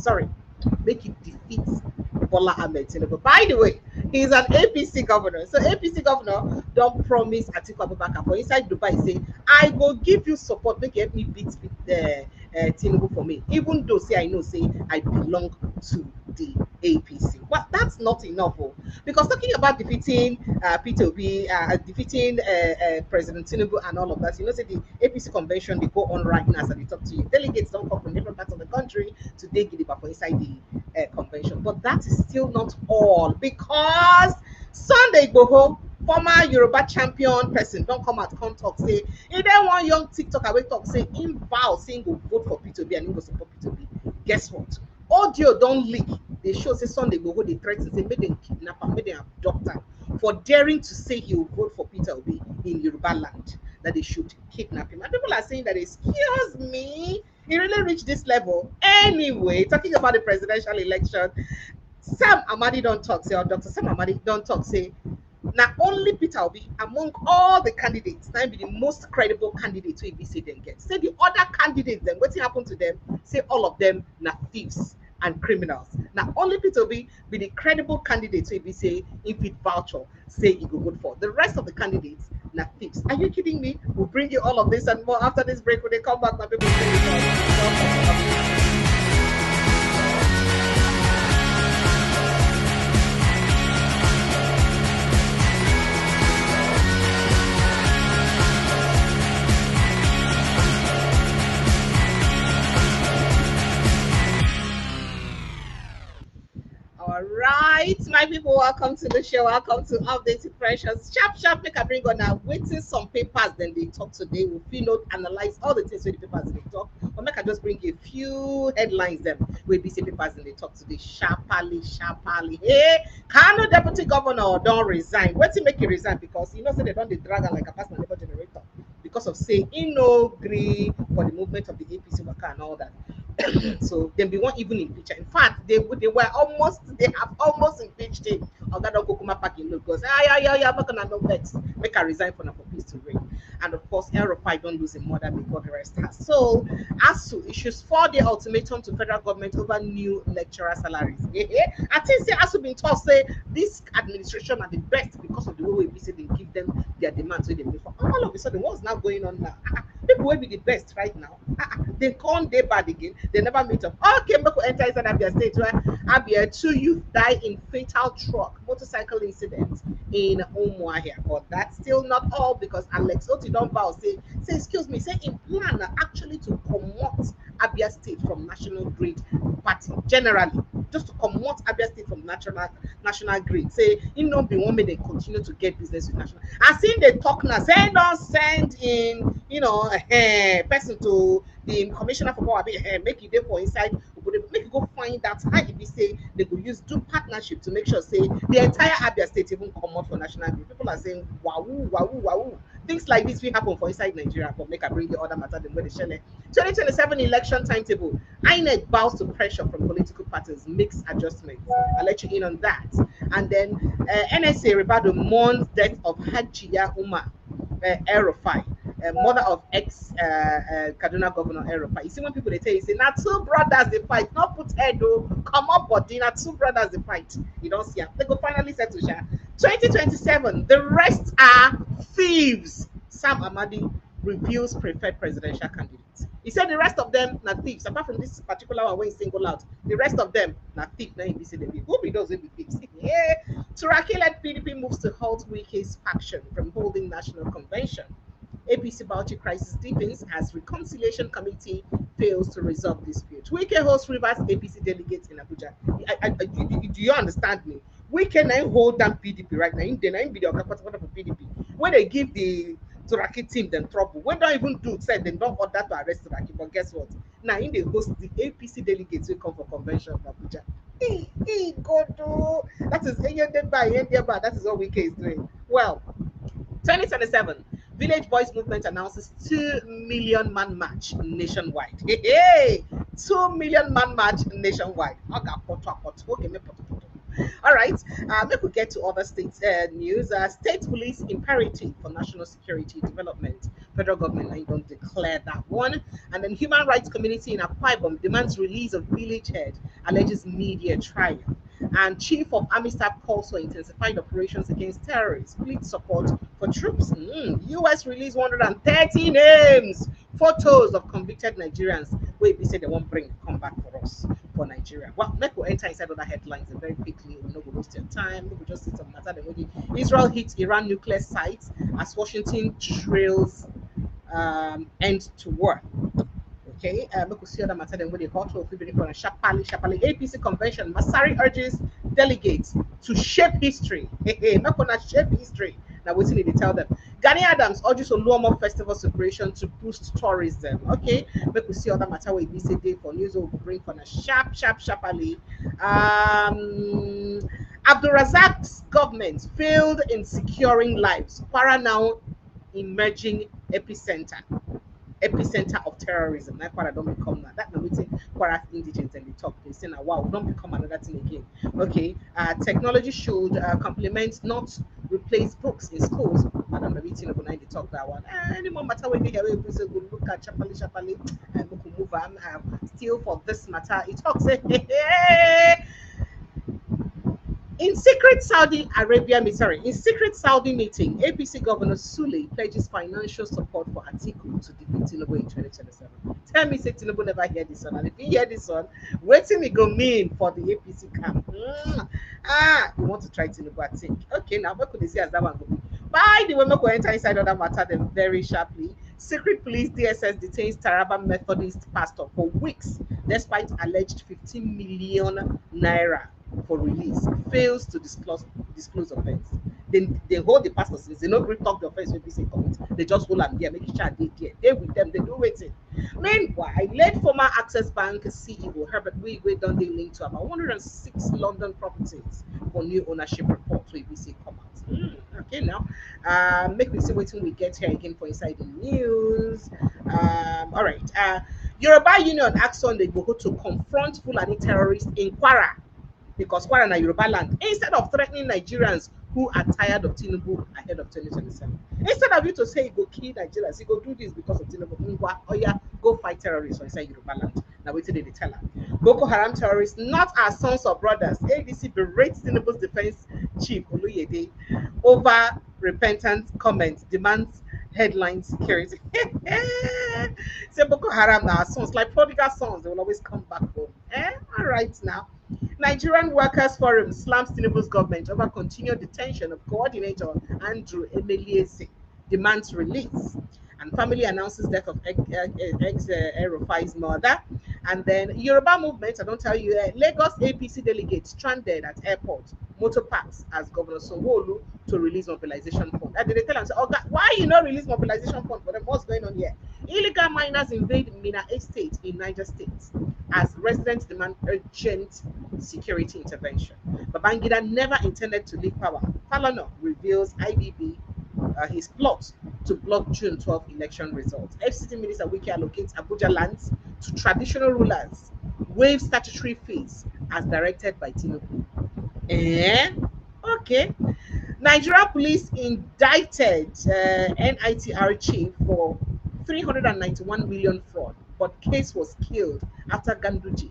sorry, make it defeat Bola Ahmed Tinubu. By the way, he's an APC governor. So APC governor don't promise Atiku Abubakar for inside Dubai say, I will give you support, make help me beat the Tinubu for me. Even though say I know say I belong to the APC. But that's not enough. Oh, because talking about defeating Peter Obi, defeating President Tinubu and all of that, you know, say the APC convention they go on right now as I talk to you. Delegates don't come from different parts of the country to dig it for inside the convention. But that is still not all, because Sunday Igboho, former Yoruba champion person, don't come out, come talk, say, if there one young TikToker will talk, say, in vow, saying go vote for P2B and he go support P2B. Guess what? Audio don't leak. They show say Sunday Igboho, they threaten, say, make them kidnap him, make them abduct him for daring to say he will vote for Peter Obi in Yoruba land, that they should kidnap him. And people are saying that, excuse me, he really reached this level. Anyway, talking about the presidential election, Sam Amadi don't talk, say, or Dr. Sam Amadi don't talk, say, not only Peter Obi among all the candidates, now be the most credible candidate to be say them get. Say the other candidates, then what happened to them? Say all of them not thieves and criminals. Now only Peter Obi be the credible candidate to be say if it voucher, say you go vote for. The rest of the candidates not thieves. Are you kidding me? We'll bring you all of this and more after this break. When they come back, my people say all right, my people, welcome to the show. Welcome to Updated Precious. Sharp, make I bring on now. Waiting some papers, then they talk today. We'll not analyze all the things with the papers they talk. But make I just bring you a few headlines them with BC papers and they talk today. Sharply. Hey, Kano Deputy Governor don't resign. What's he make you resign? Because you know, say they don't drag her like a personal labor generator. Because of saying he no agree for the movement of the APC worker and all that. So then we won't even impeach her. In fact, they have almost impeached him. Ogado Kokuma packing because I'm not gonna no vex. Make her resign for peace to reign. And of course, L5 don't lose a mother before the rest has. So ASU issues 4-day ultimatum to federal government over new lecturer salaries. I think say ASU been told say this administration are the best because of the way we say they give them their demands so they pay for. All of a sudden, what's now going on now? People will be the best right now. They can't day bad again. They never meet up. Okay, Mako enter inside Abia State where Abia 2 youth die in fatal truck motorcycle incident in Umuahia. But that's still not all because Alex Oti don't vow say excuse me, say in plan actually to promote Abia State from National Grid Party generally, just to promote Abia State from national grid. Say you know be one may they continue to get business with national. I seen they talk now. Say don't send in person to the commissioner for power. Make it there for inside. Make you go find that how if you say they could use do partnership to make sure say the entire Abia State even come out for national grid. People are saying wow. Things like this will happen for inside Nigeria, but make I bring the other matter than where they share. 2027 election timetable. INEC bows to pressure from political parties, makes adjustments. I'll let you in on that. And then NSA Ribado mourns death of Hajiya Umar El-Rufai, mother of ex-Kaduna Governor El-Rufai. You see when people they tell you, say, now two brothers they fight, not put head though, come up body, now two brothers they fight. You don't see them. They go finally settle. 2027, the rest are thieves. Sam Amadi reveals preferred presidential candidates. He said the rest of them are thieves. Apart from this particular one when he single out, the rest of them are thieves. Now he be who be those will be thieves. Yeah. Turaki-led PDP moves to halt Wike's faction from holding national convention. APC Bauchi crisis deepens as reconciliation committee fails to resolve dispute. Wike hosts Rivers APC delegates in Abuja. Do you understand me? We can hold down PDP right now. In the be the for PDP. When they give the Turaki team them trouble, when don't even do said they don't order to arrest Turaki. But guess what? Now in the host the APC delegates will come for convention in Abuja. That is that is what Wike is doing. Well, 2027. Village Boys Movement announces 2 million man march nationwide. Hey, 2 million man march nationwide. All right. Maybe we get to other states news. State police imperative for national security development. Federal government I don't declare that one. And then human rights community in Akwa Ibom demands release of village head, alleges media trial. And chief of army staff calls for intensified operations against terrorists. Pleads support for troops. U.S. released 130 names, photos of convicted Nigerians. Wait, we say they won't bring come back for us for Nigeria. Well, let's go enter inside other headlines very quickly. We're not going to waste your time. We'll just see some matter. Israel hits Iran nuclear sites as Washington trails end to war. Okay, look, see other matter than what they call to Shapali APC convention. Masari urges delegates to shape history. Not gonna shape history. Now, waiting they tell them. Gani Adams urges Oluomo festival celebration to boost tourism. Okay, make we see other matter where we say day for news will bring for a sharply. Abdul Razak's government failed in securing lives. Para now emerging epicenter of terrorism. That's why I don't become that. That's the waiting for us indigents and the talk. They say now, wow, don't become another thing again. Okay, technology should complement, not replace books in schools. Madam the meeting of the talk that one. Any more matter when they hear we say go look at chapali and we move on. Still for this matter, it talks. In secret Saudi meeting, APC Governor Sule pledges financial support for Atiku to defeat Tinubu in 2027. Tell me, say Tinubu never hear this one. And if you hear this one, what do it go mean for the APC camp? You want to try Tinubu, I think. Okay, now what could they say as that one go be? By the way, we go enter inside other matter them very sharply. Secret police DSS detains Taraba Methodist pastor for weeks, despite alleged 15 million naira for release, fails to disclose offense. They hold the pastor since they not really talk the offense when they say commit. They just hold them there, making sure they with them, they do waiting. Meanwhile, led former Access Bank CEO Herbert Wigwe done they link to about 106 London properties for new ownership report to ABC come out. Okay, now make me see waiting we get here again for inside the news. All right. Yoruba Union asks on the Igboho to confront Fulani terrorists in Kwara, because Kwara na Yoruba land, instead of threatening Nigerians who are tired of Tinubu ahead of 2027. Instead of you to say you go kill Nigerians, you go do this because of Tinubu, go fight terrorists inside Yoruba land. Now wait till they tell her. Boko Haram terrorists, not our sons or brothers. ADC berates Tinubu's defense chief Oluyede over repentant comments, demands headline security. Say Boko Haram now sons, like prodigal sons, they will always come back home. All right now. Nigerian Workers Forum slams Tinubu's government over continued detention of coordinator Andrew Emeliese, demands release. And family announces death of ex-Rufai's mother. And then Yoruba movement, I don't tell you, Lagos APC delegates stranded at airport, motor parks, as Governor Sanwo-Olu to release mobilization fund. And they tell them, oh God, why you not release mobilization fund for them? What's going on here? Illegal miners invade Mina Estate in Niger State as residents demand urgent security intervention. Babangida never intended to leave power. Falana reveals IBB his plot to block June 12 election results. FCT Minister Wiki allocates Abuja lands to traditional rulers, waives statutory fees as directed by Tinubu. Okay. Nigeria police indicted NITR chief for 391 million fraud, but case was killed after Ganduji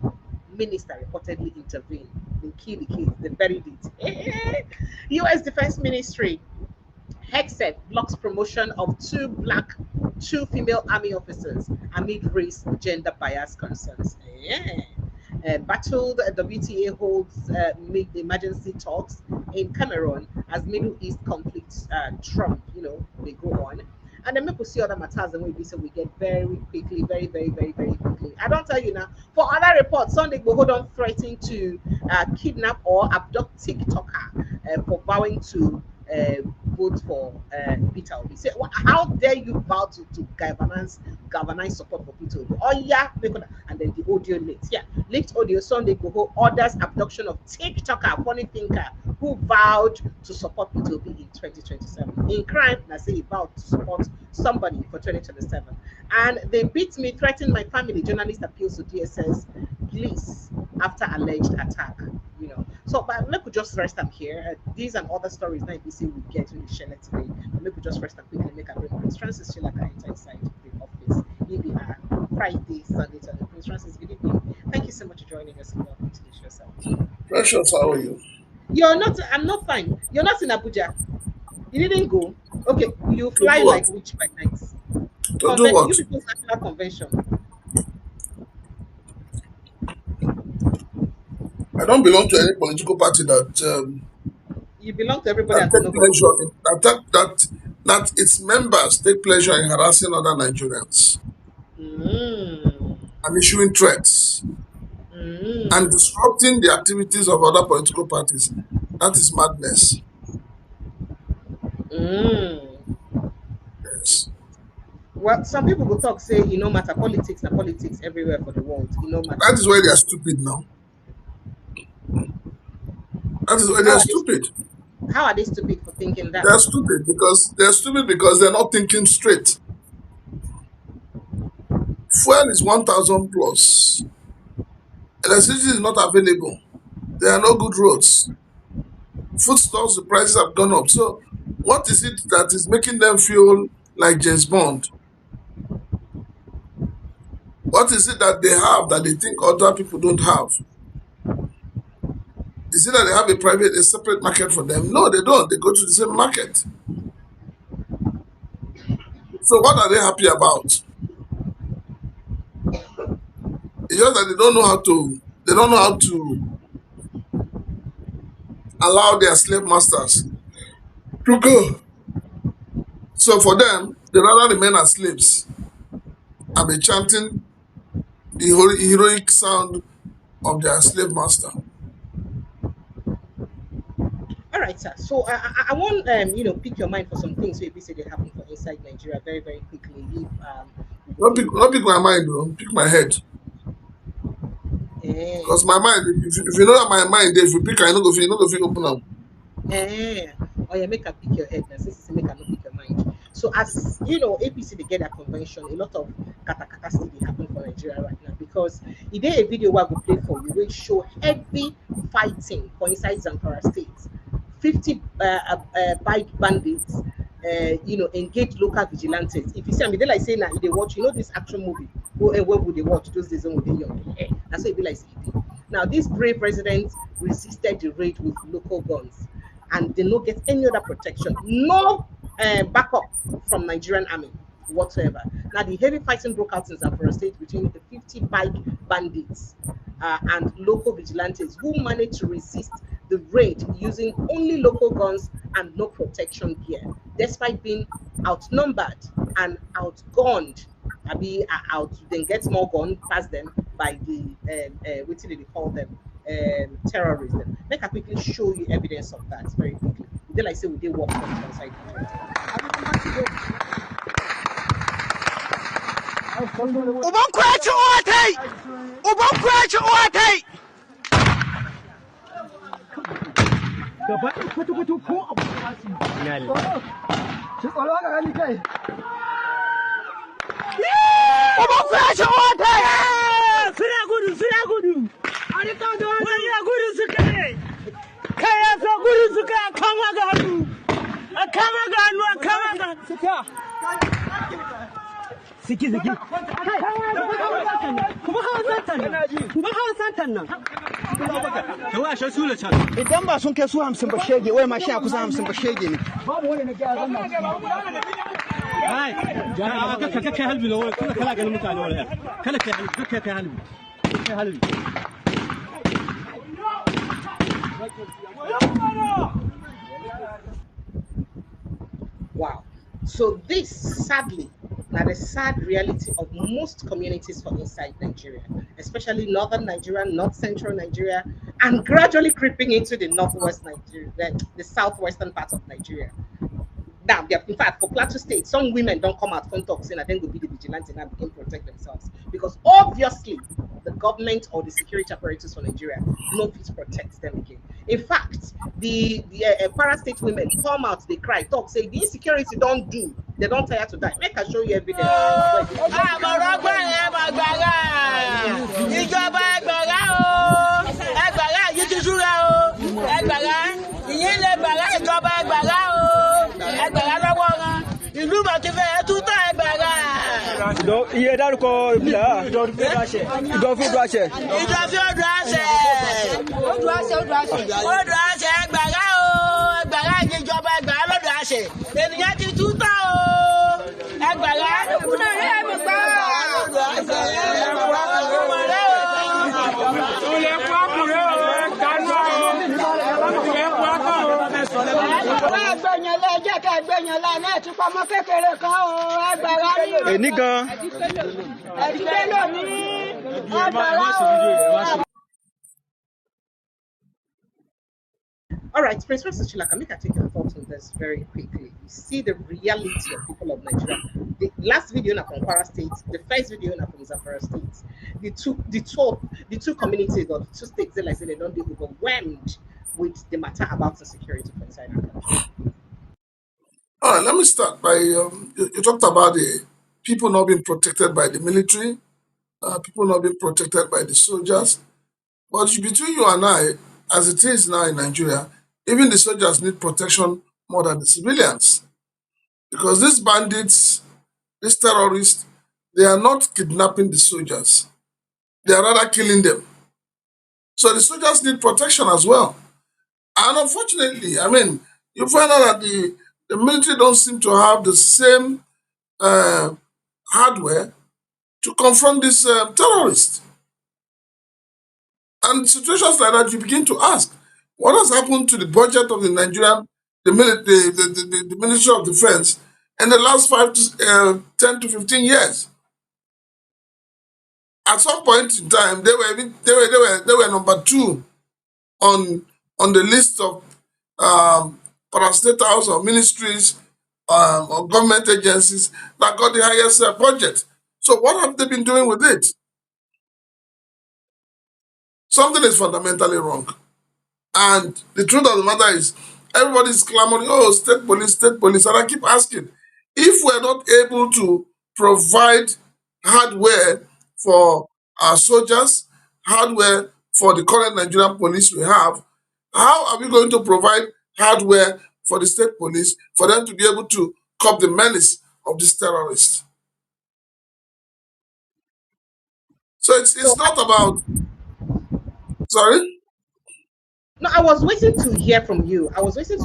minister reportedly intervened. They killed the case, they buried it. U.S. Defense Ministry Hexet blocks promotion of two female army officers amid race gender bias concerns. Battled WTA holds emergency talks in Cameroon as Middle East conflicts trump, they go on. And then we see other matters and we get very quickly, very quickly. I don't tell you now. For other reports, Sunday Igboho don't threaten to kidnap or abduct TikToker for vowing to vote for Peter Obi. Say, how dare you vow to galvanize support for Peter Obi? Oh yeah, and then the audio leaked. Yeah, leaked audio. Sunday Igboho orders abduction of TikToker, funny thinker, who vowed to support Peter Obi in 2027. In crime, I say he vowed to support somebody for 2027. And they beat me, threatened my family. Journalist appeals to DSS police after alleged attack. So, but maybe we just rest up here. These and other stories that we see we get in the share today. Maybe we just rest up quickly make a break. Prince Francis still like inside the office. Maybe Friday, Sunday, and Prince Francis, good evening. Thank you so much for joining us. Welcome to the show, sir. Precious, how are you? You're not. I'm not fine. You're not in Abuja. You didn't go. Okay, you fly what? like which by night? To do what? You people's national convention. I don't belong to any political party that You belong to everybody that at the take Nobel. pleasure in, that its members take pleasure in harassing other Nigerians Mm. and issuing threats and Mm. disrupting the activities of other political parties. That is madness. Mm. Yes. Well, some people will talk, say, you know, matter politics and politics everywhere for the world. You know, matter. That is why they are stupid now. That is why they How are are stupid. how are they stupid for thinking that? They are stupid because they're not thinking straight. Fuel is 1,000 plus. Electricity is not available. There are no good roads. Foodstuffs, the prices have gone up. So, what is it that is making them feel like James Bond? What is it that they have that they think other people don't have? Is it that they have a separate market for them? No, they don't. They go to the same market. So, what are they happy about? It's just that they don't know how to. They don't know how to allow their slave masters to go. So, for them, they rather remain as slaves and be chanting the heroic sound of their slave master. All right, sir. So I want you know pick your mind for some things. So if you say they happen for inside Nigeria very very quickly. If Not pick my mind, bro. Pick my head. eh, Because my mind, if you know that my mind, if you pick, I know go feel open up. or you make a pick your head now. Since you make a no pick your mind. So as you know, APC they get a convention. A lot of kata still dey happen for Nigeria right now because it did a video where I go play for you will show heavy fighting for inside Zamfara State. 50 bike bandits, you know, engage local vigilantes. If you see, I mean, they like saying that they watch, you know, this action movie. Where would they watch those days when they young? That's what it be like. Now, this brave president resisted the raid with local guns, and they don't get any other protection, no backup from Nigerian army whatsoever. Now, the heavy fighting broke out in Zamfara State between the 50 bike bandits and local vigilantes who managed to resist the raid using only local guns and no protection gear, despite being outnumbered and outgunned. Out then get more gun past them by the what did they call them terrorists. Make I quickly show you evidence of that very quickly. They like say we did work on outside. Uban kwaci otai! Uban kwaci otai! Gaba kwata-kwata ko abu da su shi tsoro ga gani kai. Uban kwaci otai! Suna gudu! Wani gudu suka ne! Kaya sa gudu suka a kama ga hannu! A kama ga hannu! Suka! Siki. Kuma hawa santan nan. Ka washe su da can. Idan ba sun kai su 50 ba shege, wai ma sha kusa 50 ba shege ne. Babu wani na gyara zan Hai, jama'a ka kai halbi da wani kala ganin mutane wala. Kala kai halbi. Kai halbi. Wow. So this sadly now the sad reality of most communities for inside Nigeria, especially northern Nigeria, north central Nigeria, and gradually creeping into the northwest Nigeria, the southwestern part of Nigeria. Now, in fact, for Plateau State, some women don't come out, come talk, saying that then go be the vigilante and begin to protect themselves. Because obviously, the government or the security apparatus for Nigeria no fit protect them again. In fact, the Kwara State women come out, they cry, talk, say the insecurity don't do, they don't tire to die. Make I show you evidence. iye dárúkọ ìbílẹ̀ ìdọ̀fín ìdọ̀àṣẹ. ìdọ̀fín odò àṣẹ ẹgbàrá o ẹgbàrá ìjọba ẹgbàrá lọ́dọ̀ àṣẹ ènìyàn ti tú tán o ẹgbàrá kúnlẹ̀ rí ẹ̀mí gbà lọ́dọ̀ àṣẹ ẹgbàrá ọmọdé o. olè pàkúrẹ́ o kánú o olè pàkúrẹ́ o. ẹgbẹ̀yànlá ẹjẹ́ ká ẹgbẹ̀yànlá náà ti pamọ́ kékeré kan o ẹgbàrá ní. èní gan. ẹ̀dígbé lónìí ẹgbàrá o. All right, Professor Chilaka, make I take your thoughts on this very quickly. You see the reality of people of Nigeria. The last video in Kwara State, the first video in Zamfara State, the two communities or the two states, they like say they don't be overwhelmed with the matter about insecurity inside our country. All right, let me start by you talked about the people not being protected by the military, people not being protected by the soldiers. But between you and I, as it is now in Nigeria, even the soldiers need protection more than the civilians. Because these bandits, these terrorists, they are not kidnapping the soldiers. They are rather killing them. So the soldiers need protection as well. And unfortunately, I mean, you find out that the military don't seem to have the same hardware to confront these terrorists. And situations like that, you begin to ask, what has happened to the budget of the Nigerian, the Ministry of Defense in the last 10 to 15 years? At some point in time, they were number 2 on the list of parastatals or ministries or government agencies that got the highest budget. So what have they been doing with it? Something is fundamentally wrong. And the truth of the matter is, everybody is clamoring, oh, state police, state police. And I keep asking, if we're not able to provide hardware for our soldiers, hardware for the current Nigerian police we have, how are we going to provide hardware for the state police for them to be able to curb the menace of these terrorists? So it's not about... Sorry? No, I was waiting to hear from you. I wanted you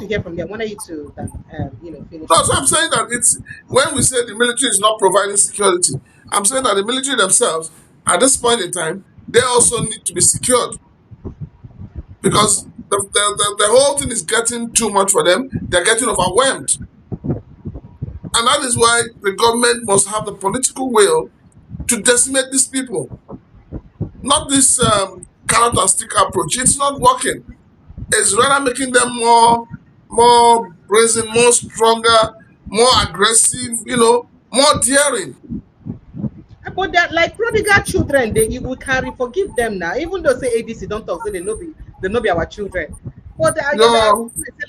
to, finish. No, so I'm saying that it's when we say the military is not providing security, I'm saying that the military themselves, at this point in time, they also need to be secured because the whole thing is getting too much for them. They're getting overwhelmed, and that is why the government must have the political will to decimate these people. Not this carrot and stick approach. It's not working. It's rather making them more brazen, more stronger, more aggressive, more daring. But they're like prodigal children. We can forgive them now, even though say ADC don't talk, so they know be our children. But they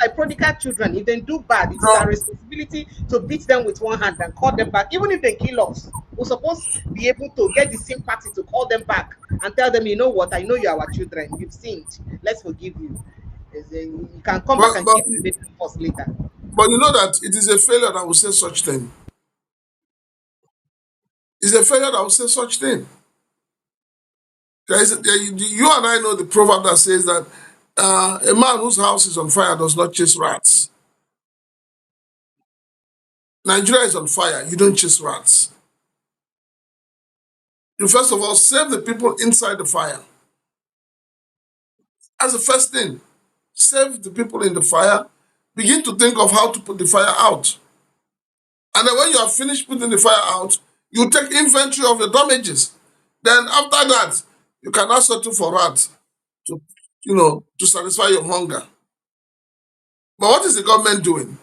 like prodigal children. If they do bad, it's our responsibility to beat them with one hand and call them back. Even if they kill us, we're supposed to be able to get the sympathy to call them back and tell them, you know what, I know you're our children. You've sinned. Let's forgive you. You can come back and keep the baby first later. But you know that it is a failure that will say such thing. It's a failure that will say such thing. You and I know the proverb that says that a man whose house is on fire does not chase rats. Nigeria is on fire. You don't chase rats. You first of all save the people inside the fire. As the first thing, save the people in the fire. Begin to think of how to put the fire out. And then when you have finished putting the fire out, you take inventory of the damages. Then after that, you can now settle for rats to satisfy your hunger. But what is the government doing?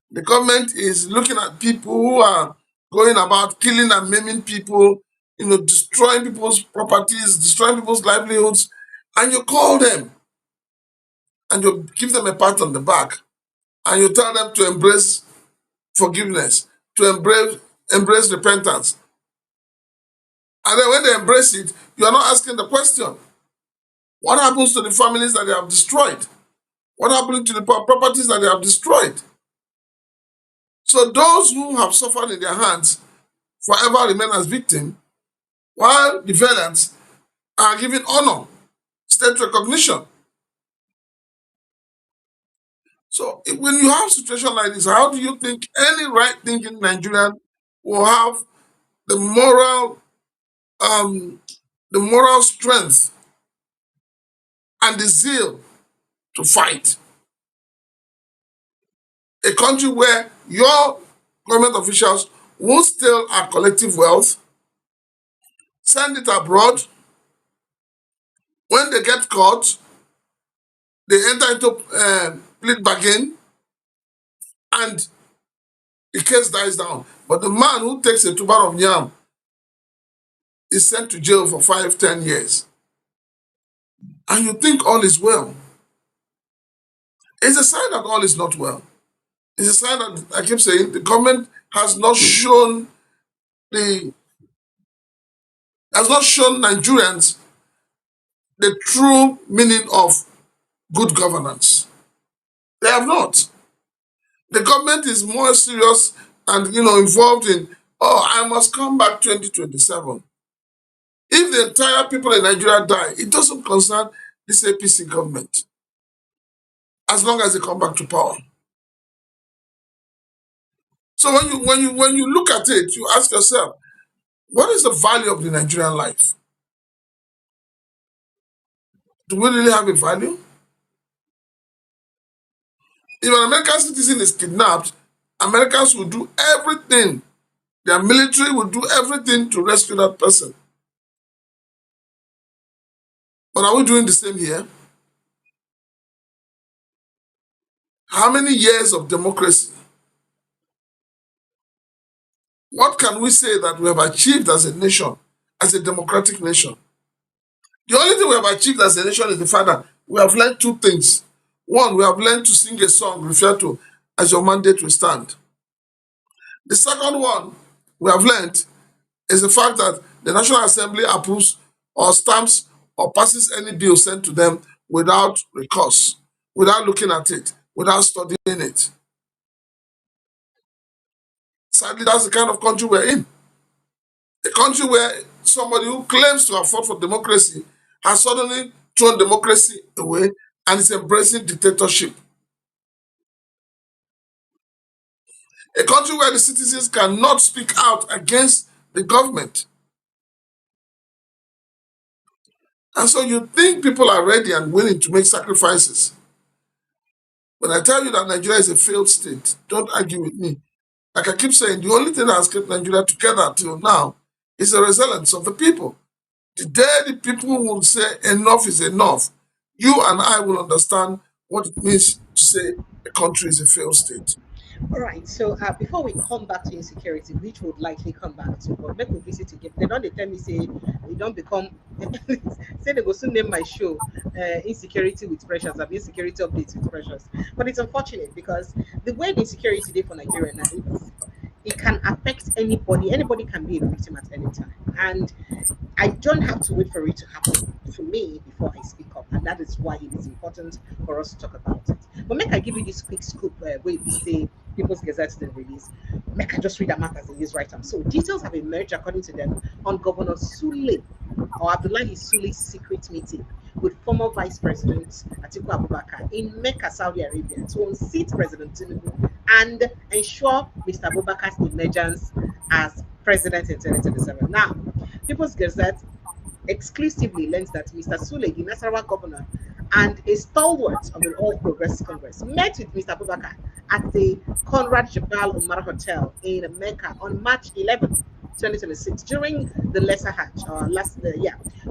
The government is looking at people who are going about killing and maiming people, destroying people's properties, destroying people's livelihoods, and you call them and you give them a pat on the back and you tell them to embrace forgiveness, to embrace repentance. And then when they embrace it, you are not asking the question, what happens to the families that they have destroyed? What happened to the properties that they have destroyed? So those who have suffered in their hands forever remain as victims, while the violence are given honor, state recognition. So when you have a situation like this, how do you think any right-thinking Nigerian will have the moral strength and the zeal to fight? A country where your government officials will steal our collective wealth, send it abroad. When they get caught, they enter into plea bargain, and the case dies down. But the man who takes a tuber of yam is sent to jail for 5-10 years. And you think all is well. It's a sign that all is not well. It's a sign that, I keep saying, the government has not shown Nigerians the true meaning of good governance. They have not. The government is more serious and involved in, I must come back 2027. If the entire people in Nigeria die, it doesn't concern this APC government, as long as they come back to power. So when you look at it, you ask yourself, what is the value of the Nigerian life? Do we really have a value? If an American citizen is kidnapped, Americans will do everything. Their military will do everything to rescue that person. But are we doing the same here? How many years of democracy? What can we say that we have achieved as a nation, as a democratic nation? The only thing we have achieved as a nation is the fact that we have learned two things. One, we have learned to sing a song referred to as your mandate will stand. The second one we have learned is the fact that the National Assembly approves or stamps or passes any bill sent to them without recourse, without looking at it, without studying it. Sadly, that's the kind of country we're in. A country where somebody who claims to have fought for democracy has suddenly thrown democracy away and is embracing dictatorship. A country where the citizens cannot speak out against the government. And so you think people are ready and willing to make sacrifices. When I tell you that Nigeria is a failed state, don't argue with me. Like I keep saying, the only thing that has kept Nigeria together till now is the resilience of the people. The day the people will say enough is enough, you and I will understand what it means to say a country is a failed state. All right. So before we come back to insecurity, which would likely come back to, but make we visit again. They don't tell me say we don't become. Say they go soon name my show, insecurity with pressures, or insecurity updates with pressures. But it's unfortunate because the way the insecurity today for Nigeria now, it can affect anybody. Anybody can be a victim at any time, and I don't have to wait for it to happen to me before I speak up, and that is why it is important for us to talk about it. But make I give you this quick scoop where we say People's Gazette then release. Make I just read them out as it is right now. So details have emerged according to them on Governor Sule or Abdullahi Sule's secret meeting with former Vice President Atiku Abubakar in Mecca, Saudi Arabia, to unseat President Tinubu and ensure Mr. Abubakar's emergence as president in 2027. Now, People's Gazette exclusively learns that Mr. Sule, the Nasarawa governor, and a stalwart of the All Progressive Congress met with Mr. Abubakar at the Conrad Jabal Umar Hotel in Mecca on March 11, 2026, during the Lesser Hajj, or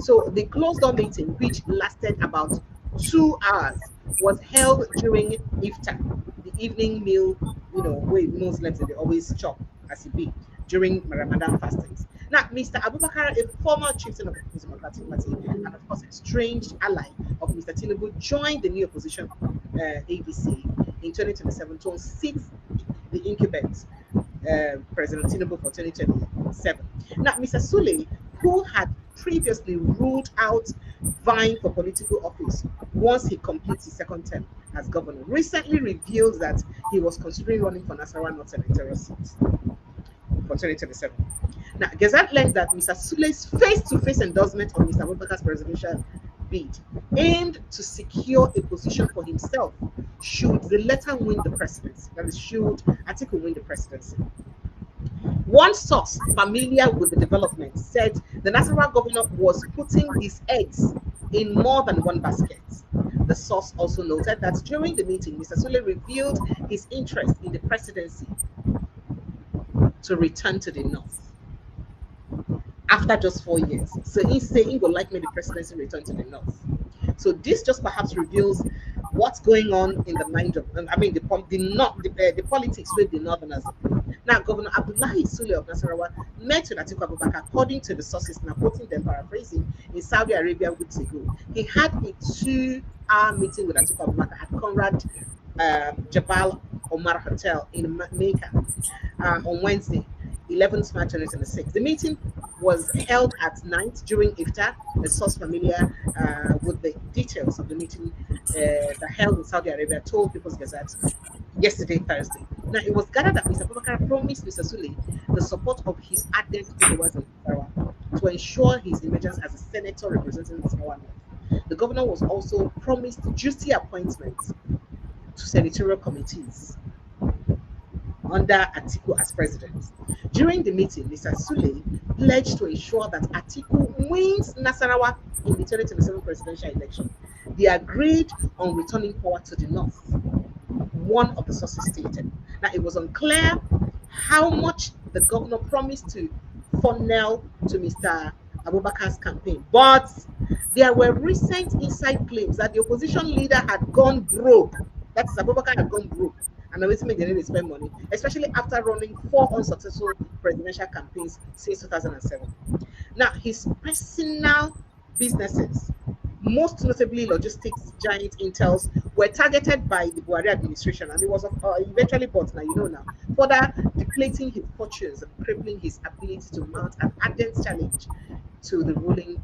So the closed-door meeting, which lasted about 2 hours, was held during iftar, the evening meal, where Muslims they always chop as it be during Ramadan fastings. Now, Mr. Abubakar, a former chieftain of the People's Democratic Party and of course estranged ally of Mr. Tinubu, joined the new opposition ADC in 2027 to unseat the incumbent President Tinubu for 2027. Now, Mr. Sule, who had previously ruled out vying for political office once he completes his second term as governor, recently revealed that he was considering running for Nasarawa North Senatorial seat for 2027. Now, Gazette learned that Mr. Sule's face-to-face endorsement of Mr. Abubakar's presidential bid aimed to secure a position for himself should the latter win the presidency. That is, should Atiku win the presidency. One source familiar with the development said the Nasarawa governor was putting his eggs in more than one basket. The source also noted that during the meeting, Mr. Sule revealed his interest in the presidency to return to the north after just 4 years. So he's saying he would like me the presidency return to the north. So this just perhaps reveals what's going on in the mind of, the politics with the northerners. Now, Governor Abdullahi Sule of Nasarawa met with Atiku Abubakar, according to the sources, now quoting them, paraphrasing, in Saudi Arabia weeks ago. He had a 2-hour meeting with Atiku Abubakar at Conrad Jabal Omar Hotel in Mecca on Wednesday, 11th March 2026. The meeting was held at night during Iftar. A source familiar with the details of the meeting that held in Saudi Arabia told People's Gazette yesterday, Thursday. Now, it was gathered that Mr. Abubakar promised Mr. Sule the support of his ardent followers in Nasarawa to ensure his emergence as a senator representing Nasarawa North. The governor was also promised juicy appointments to senatorial committees under Atiku as president. During the meeting, Mr. Sule pledged to ensure that Atiku wins Nasarawa in the 2027 presidential election. They agreed on returning power to the north, one of the sources stated. Now, it was unclear how much the governor promised to funnel to Mr. Abubakar's campaign, but there were recent inside claims that the opposition leader had gone broke. That is, Abubakar had gone broke, and always make the need to spend money, especially after running 4 unsuccessful presidential campaigns since 2007. Now, his personal businesses, most notably logistics giant Intel's, were targeted by the Buhari administration, and it was eventually bought, now, further depleting his fortunes and crippling his ability to mount an ardent challenge to the ruling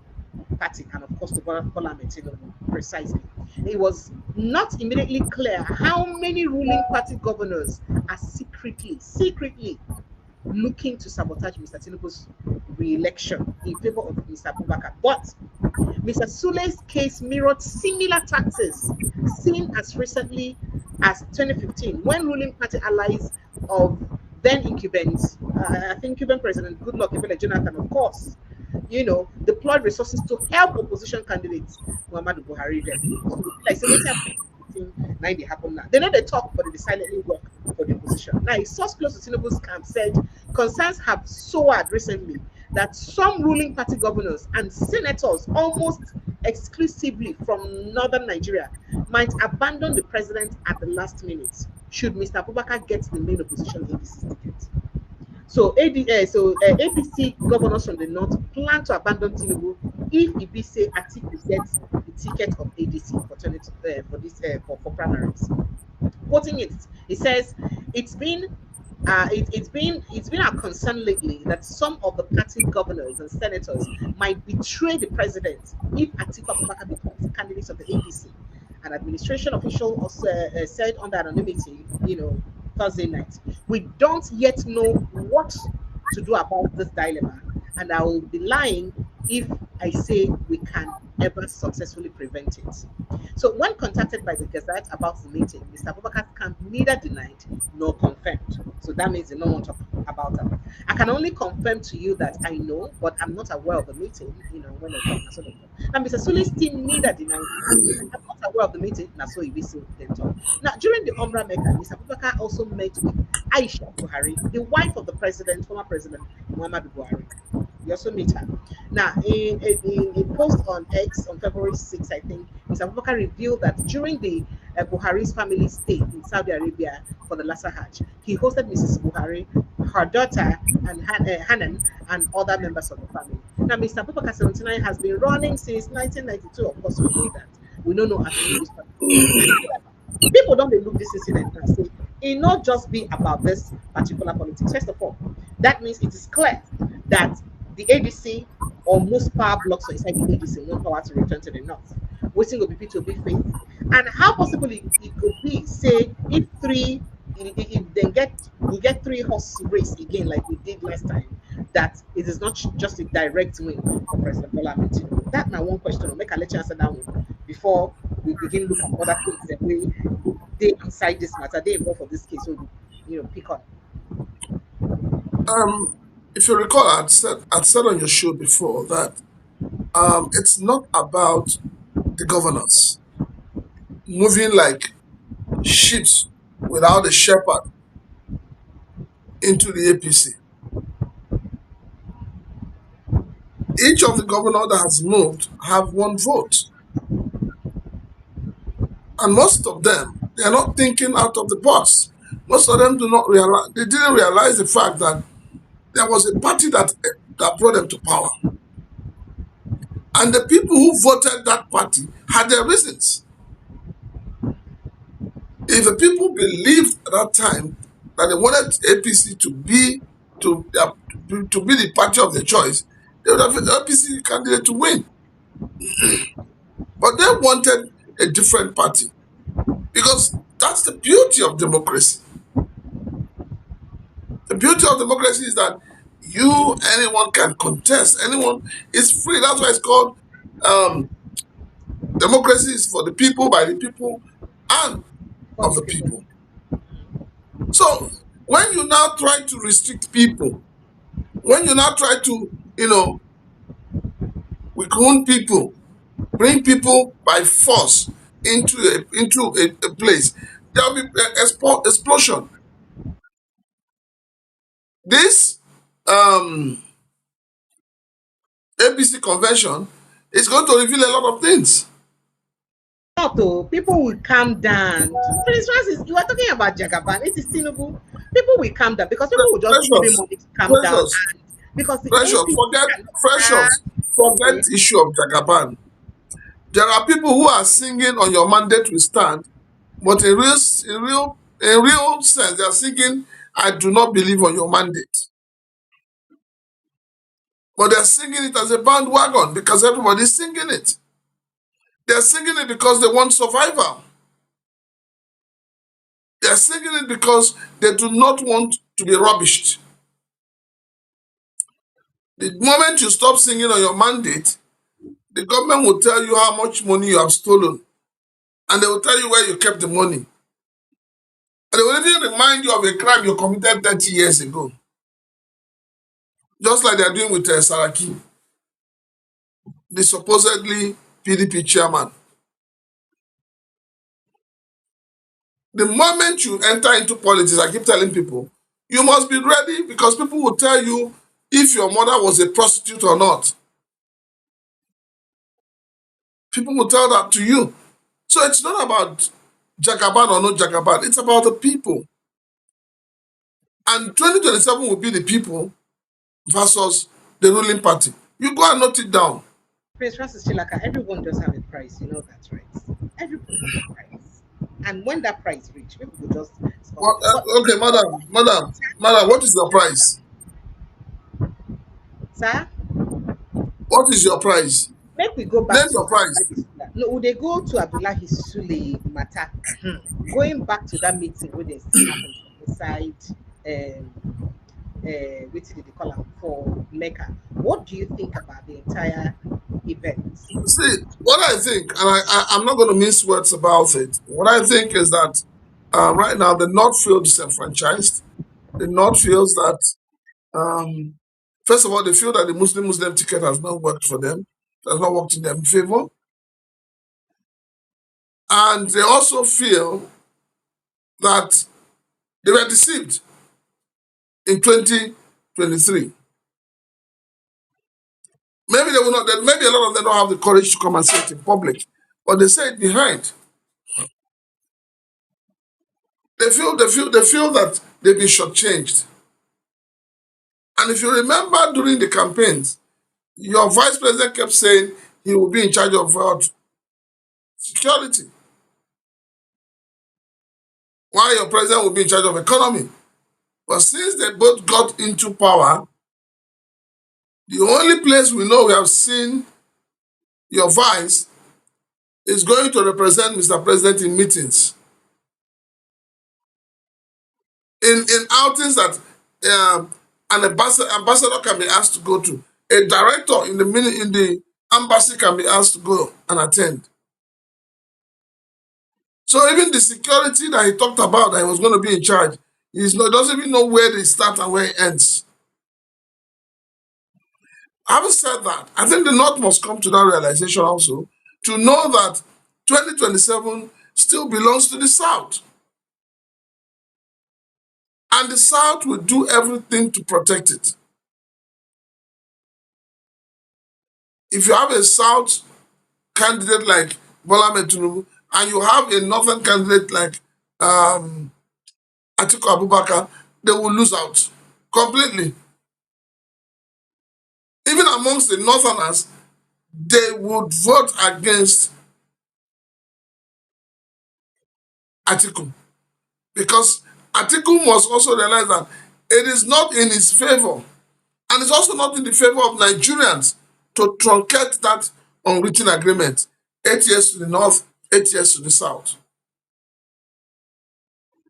party and, of course, to Bola Tinubu precisely. It was not immediately clear how many ruling party governors are secretly looking to sabotage Mr. Tinubu's re-election in favor of Mr. Abubakar. But Mr. Sule's case mirrored similar tactics seen as recently as 2015, when ruling party allies of then incumbent, Cuban President Goodluck Ebele Jonathan, of course, deployed resources to help opposition candidates Muhammadu Buhari. Like they happen now. They know they talk, but they silently work for the opposition. Now, a source close to Tinubu's camp said concerns have soared recently that some ruling party governors and senators, almost exclusively from northern Nigeria, might abandon the president at the last minute should Mr. Abubakar get the main opposition APC ticket. So, APC governors from the north plan to abandon Tinubu if Ibise Atiku gets the ticket of ADC for primaries. Quoting it, it says, it's been a concern lately that some of the party governors and senators might betray the president if Atiku Abubakar becomes candidate of the APC. An administration official also said under anonymity, Thursday night, we don't yet know what to do about this dilemma, and I will be lying if I say we can ever successfully prevent it. So when contacted by the Gazette about the meeting, Mr. Abubakar's camp neither denied nor confirmed. So that means they don't want to talk about it. I can only confirm to you that I know, but I'm not aware of the meeting, when they talk. And Mr. Sule's team neither denied it. I'm not aware of the meeting, and so we see them talk. Now, during the Umrah Mecca, Mr. Abubakar also met with Aisha Buhari, the wife of the president, former president Muhammadu Buhari. You also meet her. Now, in a post on X on February 6th, I think, Mr. Abubakar revealed that during the Buhari's family stay in Saudi Arabia for the Lassa Hajj, he hosted Mrs. Buhari, her daughter, and Hanan, and other members of the family. Now, Mr. Abubakar 79 has been running since 1992. Of course, we know that. We don't know people don't look this incident and say it not just be about this particular politics. First of all, that means it is clear that the ADC or most power blocks inside the ADC want power to return to the north. Waiting will be to be faith. And how possible it could be, say, if we get 3 horse race again like we did last time, that it is not just a direct win for President Bola Ahmed Tinubu? That now one question. I'll make a let you answer that one before we begin look at other things that we they inside this matter, they involved for this case, so pick on. If you recall, I'd said on your show before that it's not about the governors moving like sheep without a shepherd into the APC. Each of the governors that has moved have one vote. And most of them, they are not thinking out of the box. Most of them they didn't realize the fact that there was a party that brought them to power. And the people who voted that party had their reasons. If the people believed at that time that they wanted APC to be the party of their choice, they would have the APC candidate to win. But they wanted a different party because that's the beauty of democracy. The beauty of democracy is that anyone can contest. Anyone is free. That's why it's called democracy is for the people, by the people, and of the people. So when you now try to restrict people, when you now try to, withhold people, bring people by force into a place, there will be explosion. This APC convention is going to reveal a lot of things. People will calm down. For instance, you are talking about Jagaban. It is Tinubu. People will calm down because people will just give him money to calm down. Because forget the issue of Jagaban. There are people who are singing on your mandate will stand, but in real sense, they are singing, I do not believe on your mandate. But they're singing it as a bandwagon because everybody's singing it. They're singing it because they want survival. They're singing it because they do not want to be rubbished. The moment you stop singing on your mandate, the government will tell you how much money you have stolen. And they will tell you where you kept the money. And they will even remind you of a crime you committed 30 years ago. Just like they're doing with Saraki, the supposedly PDP chairman. The moment you enter into politics, I keep telling people, you must be ready because people will tell you if your mother was a prostitute or not. People will tell that to you. So it's not about Jagaban or not Jagaban. It's about the people. And 2027 will be the people versus the ruling party. You go and note it down. Prince Francis Chilaka, everyone does have a price. You know that, right? Everyone has a price. And when that price reach, people will just... Okay, madam, what is your price? Sir? What is your price? Make we go back. Name your price. No, would they go to Abdullahi Sule matter? Going back to that meeting where they still happened inside what did they call it, for Mecca. What do you think about the entire event? See, what I think, and I'm not going to mince words about it. What I think is that right now the North feels disenfranchised. The North feels that first of all, they feel that the Muslim ticket has not worked for them, has not worked in their favor. And they also feel that they were deceived in 2023. Maybe they will not. Maybe a lot of them don't have the courage to come and say it in public, but they say it behind. They feel that they've been shortchanged. And if you remember during the campaigns, your vice president kept saying he will be in charge of security, while your president will be in charge of economy. But since they both got into power, the only place we know we have seen your vice is going to represent Mr. President in meetings. In outings that An ambassador can be asked to go to. A director in the embassy can be asked to go and attend. So even the security that he talked about that he was going to be in charge, he doesn't even know where they start and where it ends. Having said that, I think the North must come to that realization also to know that 2027 still belongs to the South. And the South will do everything to protect it. If you have a South candidate like Bola Ahmed Tinubu and you have a Northern candidate like Atiku Abubakar, they will lose out completely. Even amongst the Northerners, they would vote against Atiku because Atiku must also realize that it is not in his favor and it's also not in the favor of Nigerians to truncate that unwritten agreement. 8 years to the north, 8 years to the south.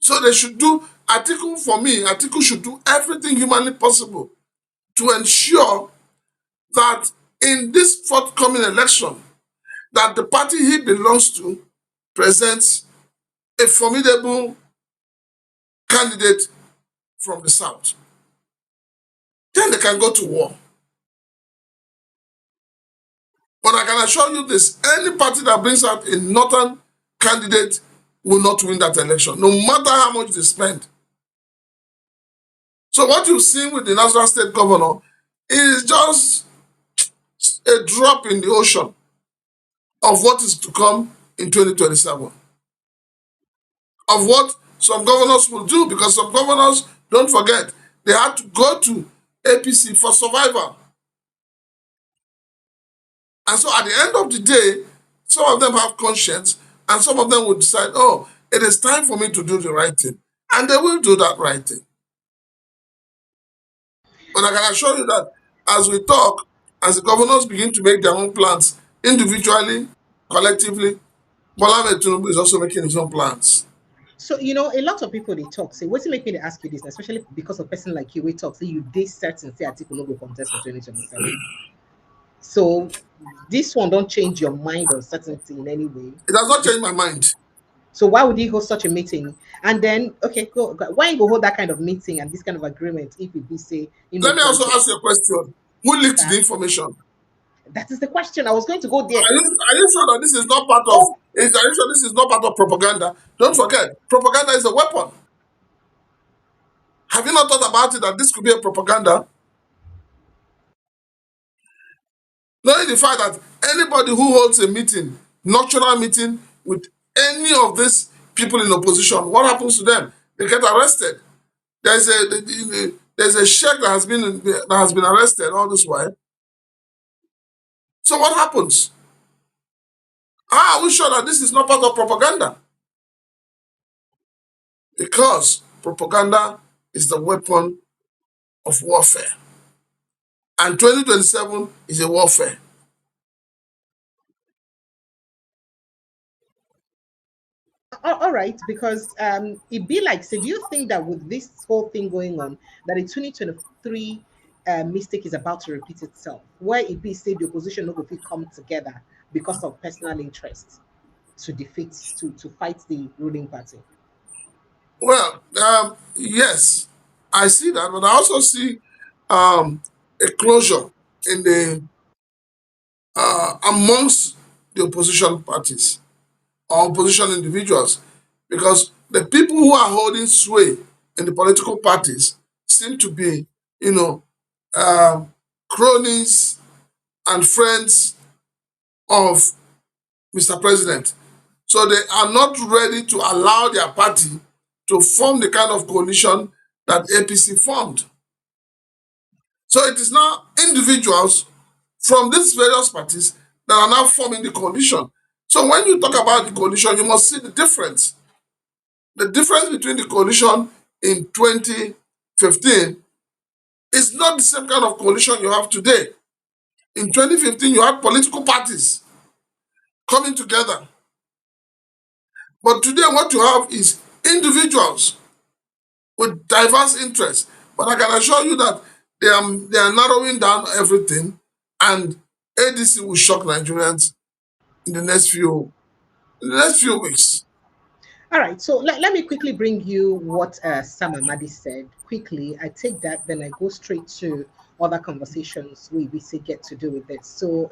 So they should do, Atiku should do everything humanly possible to ensure that in this forthcoming election, that the party he belongs to presents a formidable candidate from the south. Then they can go to war. But I can assure you this, any party that brings out a northern candidate will not win that election, no matter how much they spend. So what you've seen with the National State Governor is just a drop in the ocean of what is to come in 2027. Of what some governors will do, because some governors, don't forget, they had to go to APC for survival. And so at the end of the day, some of them have conscience and some of them will decide, oh, it is time for me to do the right thing. And they will do that right thing. But I can assure you that as we talk, as the governors begin to make their own plans individually, collectively, Bola Ahmed Tinubu is also making his own plans. So, you know, a lot of people they talk, say, what's make me to ask you this, especially because of a person like you, we talk, say you did certain, say Atiku no go contest for 2027. So this one don't change your mind on certainty in any way. It does not change my mind. So why would he host such a meeting? And then, okay, why you go hold that kind of meeting and this kind of agreement if it be say, you know, Let me also ask you a question. Who leaked the information? That is the question. I was going to go there. Are you sure that this is not part of? Are you sure this is not part of propaganda? Don't forget, propaganda is a weapon. Have you not thought about it that this could be a propaganda? Knowing the fact that anybody who holds a meeting, nocturnal meeting with any of these people in opposition, what happens to them? They get arrested. There's a sheikh that has been arrested all this while. So what happens? How are we sure that this is not part of propaganda? Because propaganda is the weapon of warfare. And 2027 is a warfare. All right, because it be like, so do you think that with this whole thing going on, that the 2023 mistake is about to repeat itself, where it be say the opposition will come together because of personal interest to fight the ruling party? Well, yes, I see that, but I also see a closure in the amongst the opposition parties or opposition individuals, because the people who are holding sway in the political parties seem to be, cronies and friends of Mr. President. So they are not ready to allow their party to form the kind of coalition that APC formed. So it is now individuals from these various parties that are now forming the coalition. So when you talk about the coalition, you must see the difference. The difference between the coalition in 2015 is not the same kind of coalition you have today. In 2015, you had political parties coming together. But today, what you have is individuals with diverse interests, But I can assure you that they are narrowing down everything, and ADC will shock Nigerians in the next few weeks. All right, so let me quickly bring you what Sam Amadi said. Quickly, I take that, then I go straight to other conversations we say get to do with this. So,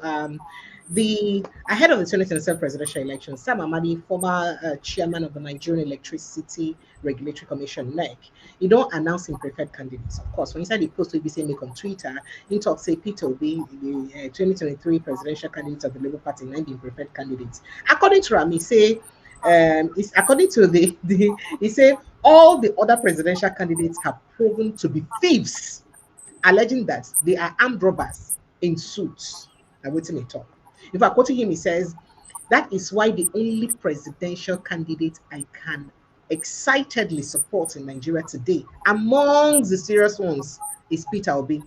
the ahead of the 2027 presidential election, Sam Amadi, former chairman of the Nigerian Electricity Regulatory Commission (NEC), you don't announce him preferred candidates. Of course, when inside the post we say make on Twitter, in talk say Peter Obi, the 2023 presidential candidate of the Labour Party, 19 preferred candidates. According to Rami, say it's according to the he said all the other presidential candidates have proven to be thieves, alleging that they are armed robbers in suits. I'm waiting to talk. If I quote him, he says that is why the only presidential candidate I can excitedly support in Nigeria today, among the serious ones, is Peter Obi.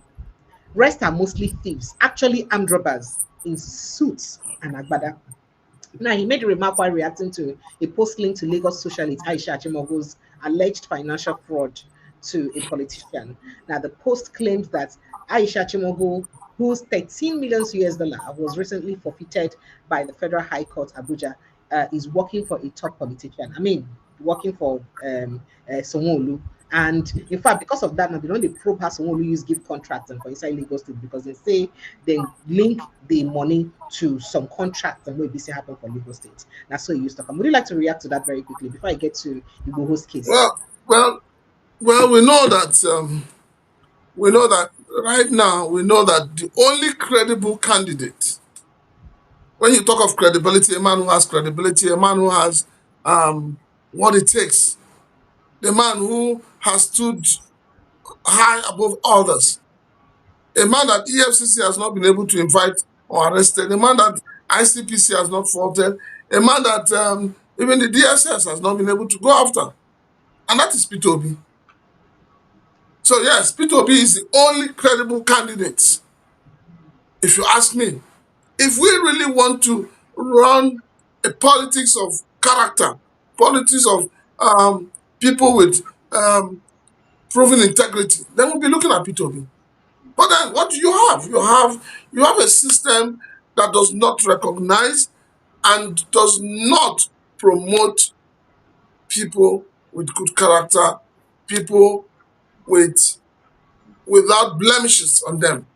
Rest are mostly thieves, actually armed robbers in suits and agbada. Now, he made a remark while reacting to a post linked to Lagos socialite Aisha Achimogo's alleged financial fraud to a politician. Now, the post claimed that Aisha Achimogo, whose 13 million US dollar was recently forfeited by the Federal High Court Abuja, is working for a top politician. I mean, working for Sonwolu. And in fact, because of that, now they don't they probe how Sonwolu use give contracts and for inside Lagos State because they say they link the money to some contract and what this happen for Lagos State. That's so it used to come. Would you like to react to that very quickly before I get to Igboho's case? Well, we know that right now we know that the only credible candidate, when you talk of credibility, a man who has credibility, a man who has what it takes, the man who has stood high above others, a man that EFCC has not been able to invite or arrested, a man that ICPC has not faulted, a man that even the DSS has not been able to go after, and that is Peter Obi. So yes, Peter Obi is the only credible candidate, if you ask me. If we really want to run a politics of character, politics of people with proven integrity, then we'll be looking at Peter Obi. But then what do you have? You have a system that does not recognize and does not promote people with good character, people without blemishes on them.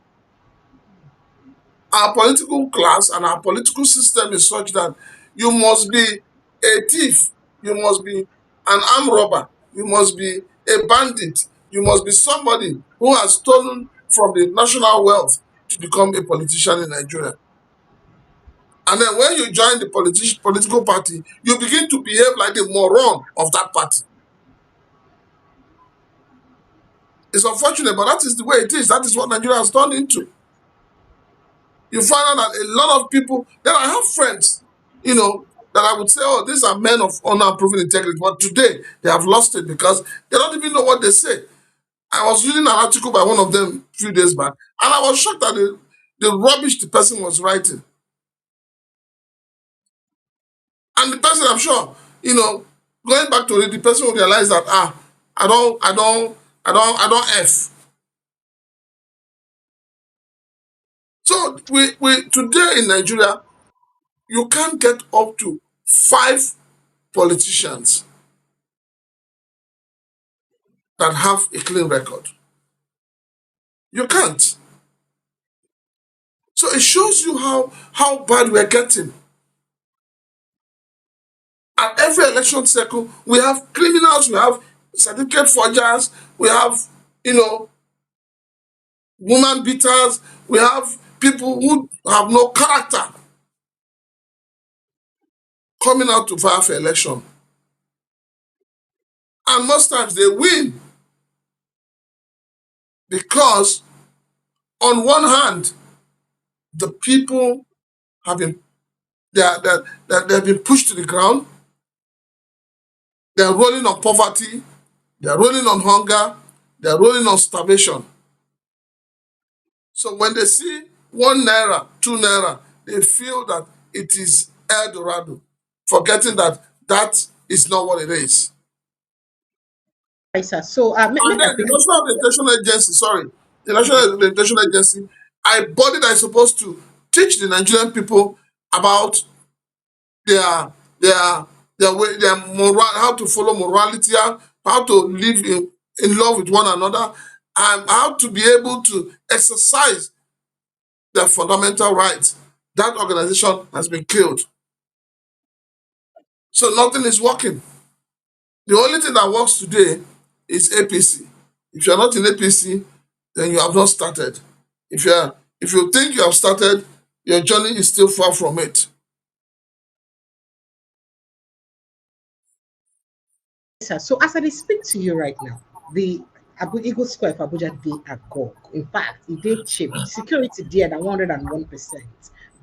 Our political class and our political system is such that you must be a thief, you must be an armed robber, you must be a bandit, you must be somebody who has stolen from the national wealth to become a politician in Nigeria. And then when you join the political party, you begin to behave like the moron of that party. It's unfortunate, but that is the way it is. That is what Nigeria has turned into. You find out that a lot of people, then I have friends, that I would say, oh, these are men of honor and proven integrity. But today, they have lost it because they don't even know what they say. I was reading an article by one of them a few days back, and I was shocked at the rubbish the person was writing. And the person, I'm sure, going back to it, the person will realize that, I don't F. So we today in Nigeria, you can't get up to 5 politicians that have a clean record. You can't. So it shows you how bad we're getting. At every election cycle, we have criminals, we have certificate forgers, we have, woman beaters, we have people who have no character coming out to vie for election. And most times they win because on one hand, the people have been they've been pushed to the ground. They're rolling on poverty, they're rolling on hunger, they're rolling on starvation. So when they see 1 naira, 2 naira, they feel that it is El Dorado, forgetting that that is not what it is. Right, sir. So, And make then a the quick. National Orientation Agency, sorry, the National Orientation Agency, a body that is supposed to teach the Nigerian people about their their their moral, how to follow morality, how to live in love with one another, and how to be able to exercise their fundamental rights. That organization has been killed. So nothing is working. The only thing that works today is APC. If you're not in APC, then you have not started. If you think you have started, your journey is still far from it. Sir. So as I speak to you right now, the Eagle Square for Abuja they are gone. In fact, it did chip security there at 101%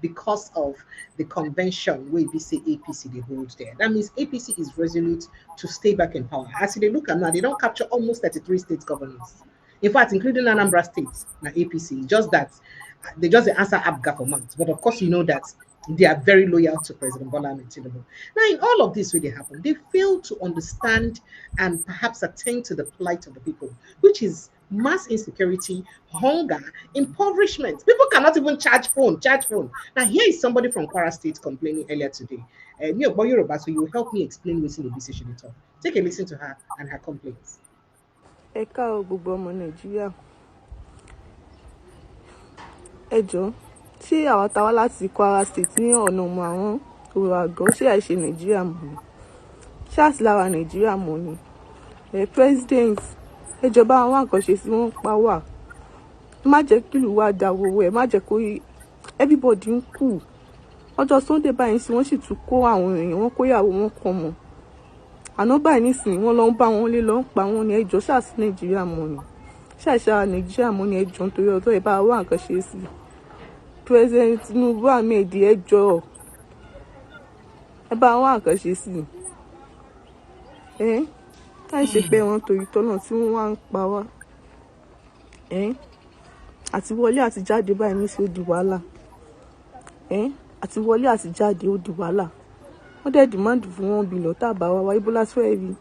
because of the convention where we say APC they hold there. That means APC is resolute to stay back in power. As they look at now, they don't capture almost 33 state governors. In fact, including Anambra State, now APC, just that they just answer ABGA for months. But of course, you know that they are very loyal to President Bola Ahmed Tinubu. Now, in all of this, really happen, they fail to understand and perhaps attend to the plight of the people, which is mass insecurity, hunger, impoverishment. People cannot even charge phone, charge phone. Now, here is somebody from Kwara State complaining earlier today. Yoruba, so you help me explain what's in the decision at all. Take a listen to her and her complaints. Ẹ káàárọ̀ gbogbo ọmọ Nàìjíríà. Ẹ jọ̀ọ́, ṣé àwa tá wá láti Kwara State ní ọ̀nà ọmọ àwọn òwò àgọ́ ṣé àìṣe Nàìjíríà mọ̀ ni? Ṣé àtìlára Nàìjíríà mọ̀ ni? President, ẹ jọ̀ọ́ bá àwọn àkànṣe tí wọ́n pa wà. Má jẹ́ kí ìlú wa dáwọ́ owó ẹ̀, má jẹ́ kó everybody ń kú. Ọjọ́ Sunday báyìí sí wọ́n sì tún kó àwọn èèyàn, wọ́n kó ìyàwó wọn kọ́ mọ́. Àná báyìí nísìnyí wọ́n lọ ń bá wọn lé lọ ń pa wọn ní ẹ jọ̀ọ́ ṣáà sí Nàìjíríà mọ̀ ni. Ṣáà Nàìjíríà mọ̀ ni ẹ jọ̀ọ́ nítorí ọjọ́ ẹ bá wá nǹkan ṣe sí i. President Tinubu Ahmed ẹ jọ̀ọ́ ẹ bá wá nǹkan ṣe sí i. Láì ṣe pé wọn torí tọ́nà tí wọ́n wá ń pa wá. Àti wọlé àti jáde báyìí ní sí ó di wàhálà. Àti wọlé àti jáde ó di wàhálà. Wọ́n dẹ̀ demand fún wọn bílọ̀ tá a bá wá ibo la fẹ́ rí.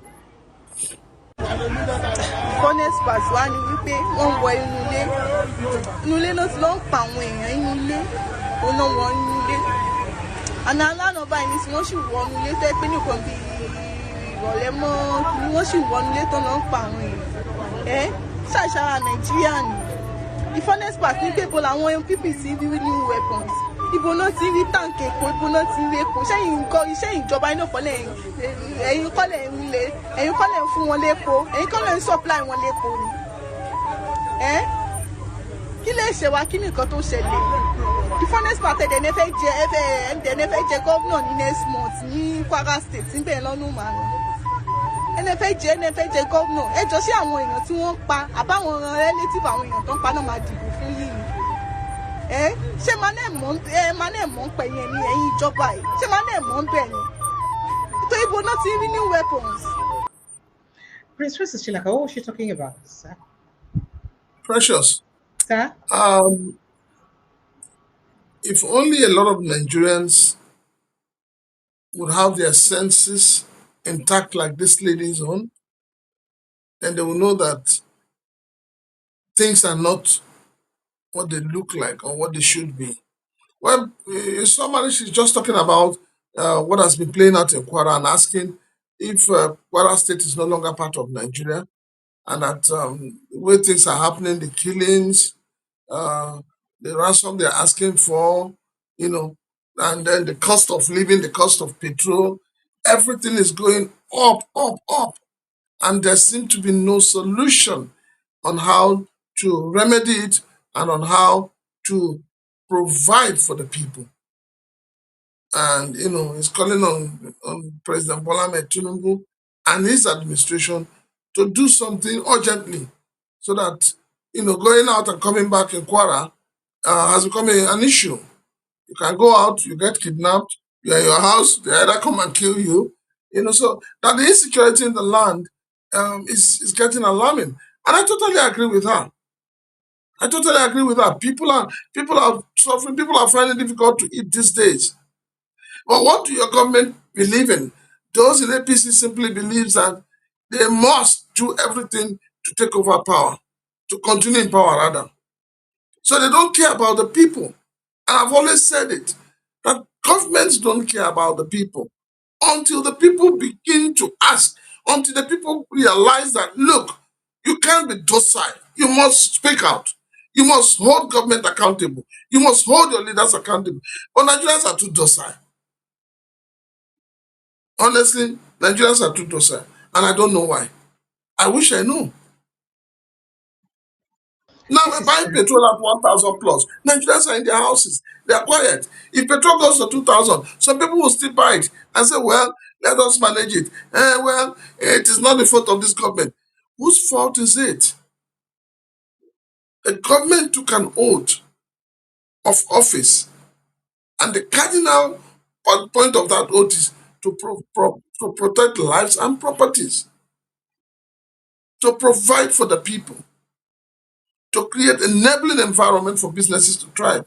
Honest pass wá ní wípé wọ́n wọ inú ilé. Inú ilé ló ti lọ ń pa àwọn èèyàn inú ilé. Ó náà wọ inú ilé. Àná aláàánú báyìí ní sí wọ́n sì wọ inú ilé tẹ́ pé nìkan bí ìrọ̀lẹ́ mọ́ ni wọ́n sì wọ inú ilé tó lọ ń pa àwọn èèyàn. Ṣàṣàrà Nàìjíríà ni. The honest pass ní pé ibo làwọn PPC rí new weapons. Ibo náà ti rí táǹkì epo, ibo náà ti rí epo. Ṣẹ́yìn nǹkan iṣẹ́ ìjọba iná kọ́lẹ̀ ẹ̀yin kọ́lẹ̀ ń lé, ẹ̀yin kọ́lẹ̀ ń fún wọn lépo, ẹ̀yin kọ́lẹ̀ ń supply wọn lépo ni. Kí lè ṣe wá kí ni nǹkan tó ṣẹlẹ̀? The funnest part ẹ̀dẹ̀ ní fẹ́ jẹ gómìnà ní next month ní Kwara State níbẹ̀ lọ́nù márùn-ún. Ẹni fẹ́ jẹ gómìnà. Ẹ jọ sí àwọn èèyàn tí wọ́n pa àbáwọn relative àwọn èèyàn tó ń pa náà máa dìbò fún yìí. Ṣé máa náà mọ̀ ń pẹ̀ yẹn ní ẹ̀yìn ìjọba yìí? Ṣé máa náà mọ̀ ń bẹ̀ ni? Nítorí ibo náà ti rí new weapons. Prince Francis Chilaka, what was she talking about, sir? Precious. Sir? If only a lot of Nigerians would have their senses intact like this lady's own, then they will know that things are not what they look like or what they should be. Well, somebody she's just talking about what has been playing out in Kwara and asking if Kwara State is no longer part of Nigeria and that the way things are happening, the killings, the ransom they're asking for, and then the cost of living, the cost of petrol, everything is going up, up, up. And there seems to be no solution on how to remedy it and on how to provide for the people. And, he's calling on President Bola Ahmed Tinubu and his administration to do something urgently so that, going out and coming back in Kwara has become an issue. You can go out, you get kidnapped, you're in your house, they either come and kill you, so that the insecurity in the land is getting alarming. And I totally agree with her. People are suffering, people are finding it difficult to eat these days. But what do your government believe in? Those in APC simply believe that They must do everything to take over power, to continue in power rather. So they don't care about the people. And I've always said it, that governments don't care about the people until the people begin to ask, until the people realize that, look, you can't be docile. You must speak out. You must hold government accountable. You must hold your leaders accountable. But Nigerians are too docile. Honestly, Nigerians are too docile. And I don't know why. I wish I knew. Now This we're is buying petrol at 1,000 plus. Nigerians are in their houses. They are quiet. If petrol goes to 2,000, some people will still buy it and say, well, let us manage it. It is not the fault of this government. Whose fault is it? The government took an oath of office, and the cardinal point of that oath is to protect lives and properties, to provide for the people, to create enabling environment for businesses to thrive.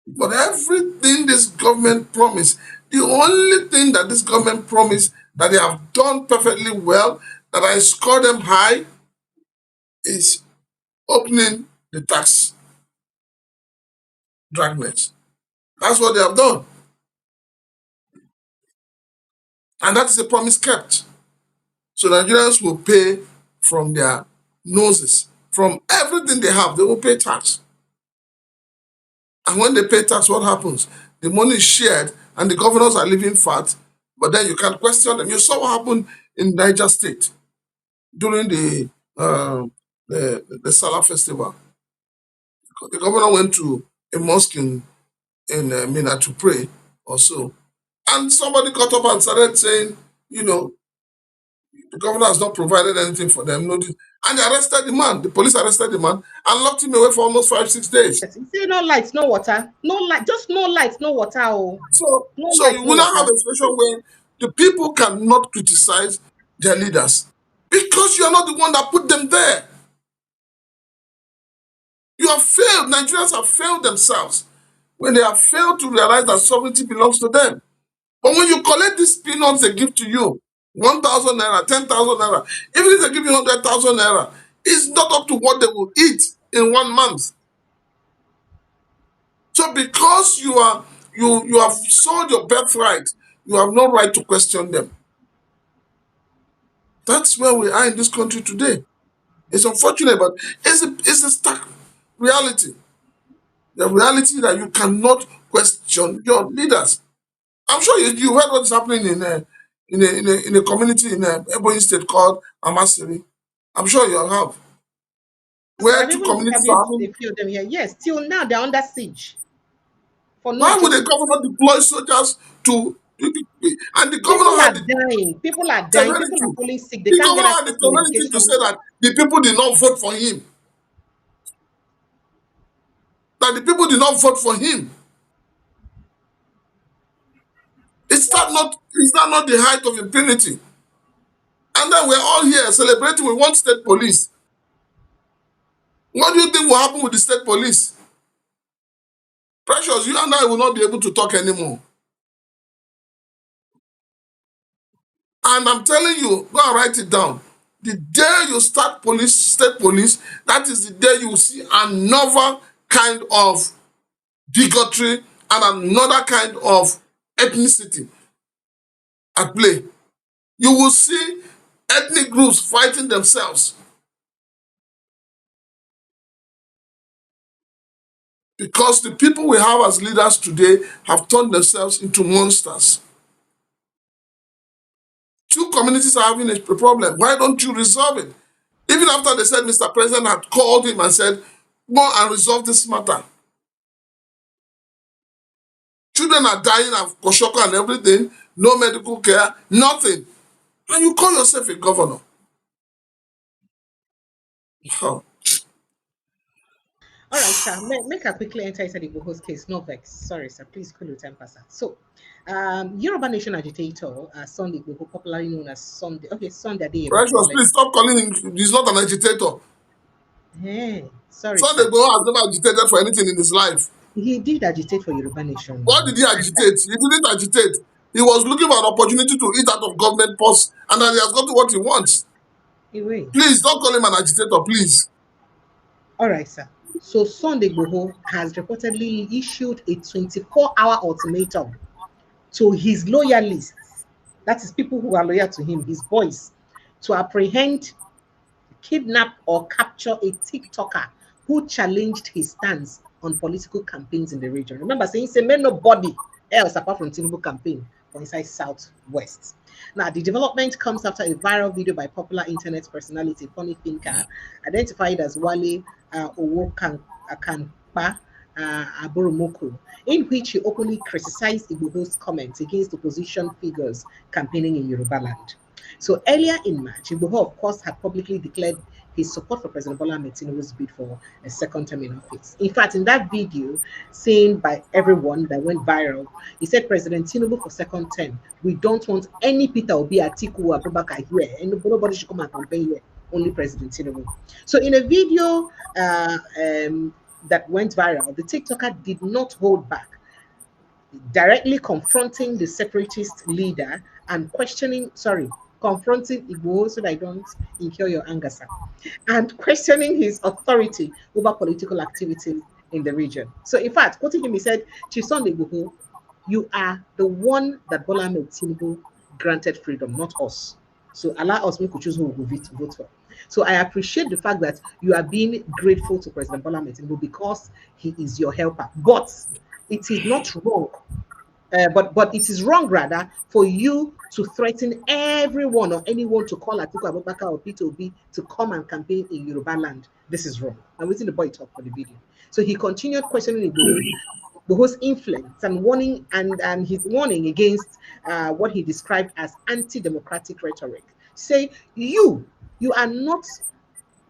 But everything this government promised, the only thing that this government promised that they have done perfectly well, that I score them high, is opening the tax dragnets. That's what they have done. And that is a promise kept. So Nigerians will pay from their noses. From everything they have, they will pay tax. And when they pay tax, what happens? The money is shared and the governors are living fat, but then you can't question them. You saw what happened in Niger State during the Salah festival. The governor went to a mosque in Mina to pray or so. And somebody got up and started saying, the governor has not provided anything for them. And they arrested the man. The police arrested the man and locked him away for almost 5-6 days. yes. You say no lights, no water. No light, just no lights, no water. Oh. So, No so lights, you no will now have water. a situation where the people cannot criticize their leaders because you are not the one that put them there. You have failed. Nigerians have failed themselves when they have failed to realize that sovereignty belongs to them. But when you collect these peanuts they give to you, 1,000 naira, 10,000 naira, even if they give you 100,000 naira, it's not up to what they will eat in 1 month. So because you have sold your birthright, you have no right to question them. That's where we are in this country today. It's unfortunate, but it's a stark reality. The reality that you cannot question your leaders. I'm sure you heard what's happening in a community in Ebonyi State called Amasiri. I'm sure you have. Where I've two even communities are interviewed having. a few of them here. Yes, till now they're under siege for no Why would the justice. governor deploy soldiers to? And the People governor are had the dying. People are dying. People are temerity. falling sick. They The can't get governor had access the to temerity to say medication. that the people did not vote for him. That the people did not vote for him. Is that not the height of impunity? And then we're all here celebrating with one state police. What do you think will happen with the state police? Precious, you and I will not be able to talk anymore. And I'm telling you, go and write it down. The day you start state police, that is the day you will see another kind of bigotry and another kind of ethnicity at play. You will see ethnic groups fighting themselves because the people we have as leaders today have turned themselves into monsters. Two communities are having a problem. Why don't you resolve it? Even after they said Mr. President had called him and said, go and resolve this matter. Children are dying of kwashiorkor and everything, no medical care, nothing. And you call yourself a governor. Wow. All right, sir. Make her quickly enter inside the Igboho's case. No vex. Sorry, sir. Please cool your temper, sir. So, Yoruba Nation agitator, Sunday Igboho, popularly known as Sunday. Okay, Sunday Adeyemo. Precious, please stop calling him. He's not an agitator. Hey, sorry, Sunday sir. Igboho has never agitated for anything in his life. He did agitate for Yoruba Nation What now. did he agitate? He didn't agitate. He was looking for an opportunity to eat out of government purse, and then he has got what he wants. Please don't call him an agitator, please. All right, sir. So Sunday Igboho has reportedly issued a 24-hour ultimatum to his loyalists, that is people who are loyal to him, his boys, to apprehend, kidnap, or capture a TikToker who challenged his stance on political campaigns in the region. Remember saying, say, may nobody else apart from Tinubu campaign for inside Southwest. Now, the development comes after a viral video by popular internet personality, funny thinker, identified as Wale Owokankpa Aboromoko, in which he openly criticized Igboho's comments against opposition figures campaigning in Yoruba land. So earlier in March, Igboho, of course, had publicly declared his support for President Bola Ahmed Tinubu's bid for a second term in office. In fact, in that video seen by everyone that went viral, he said, President Tinubu for second term, we don't want any Peter Obi, Atiku, Abubakar here, and nobody should come and campaign here, only President Tinubu. So in a video that went viral, the TikToker did not hold back, directly confronting the separatist leader and confronting Igboho, so that I don't incur your anger, sir, and questioning his authority over political activities in the region. So in fact, quoting him, he said, Chief Sunday Igboho, you are the one that Bola Ahmed Tinubu granted freedom, not us. So allow us to choose who we will vote for. So I appreciate the fact that you are being grateful to President Bola Ahmed Tinubu because he is your helper. But it is not wrong. But it is wrong, rather, for you to threaten everyone or anyone to call Atiku Abubakar or Peter Obi to come and campaign in Yoruba land. This is wrong. I'm waiting the boy talk for the video. So he continued questioning Igboho's influence and warning and his warning against what he described as anti-democratic rhetoric. Say, you are not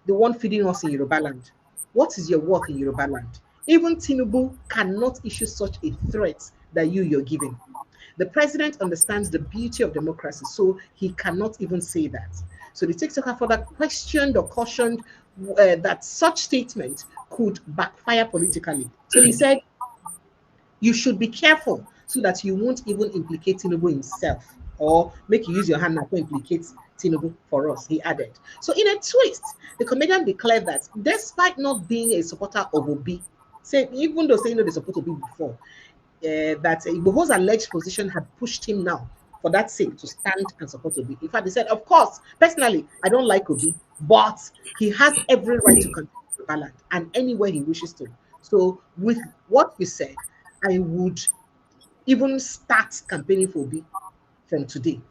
the one feeding us in Yoruba land. What is your work in Yoruba land? Even Tinubu cannot issue such a threat that you're giving. The president understands the beauty of democracy, so he cannot even say that. So the TikToker further questioned or cautioned that such statement could backfire politically. So he said, you should be careful so that you won't even implicate Tinubu himself or make you use your hand now to implicate Tinubu for us, he added. So in a twist, the comedian declared that despite not being a supporter of Obi, even though saying that they support Obi before, that Igboho's alleged position had pushed him now for that sake to stand and support Obi. In fact, he said, of course, personally, I don't like Obi, but he has every right to continue to Yoruba land and anywhere he wishes to. So with what you said, I would even start campaigning for Obi from today.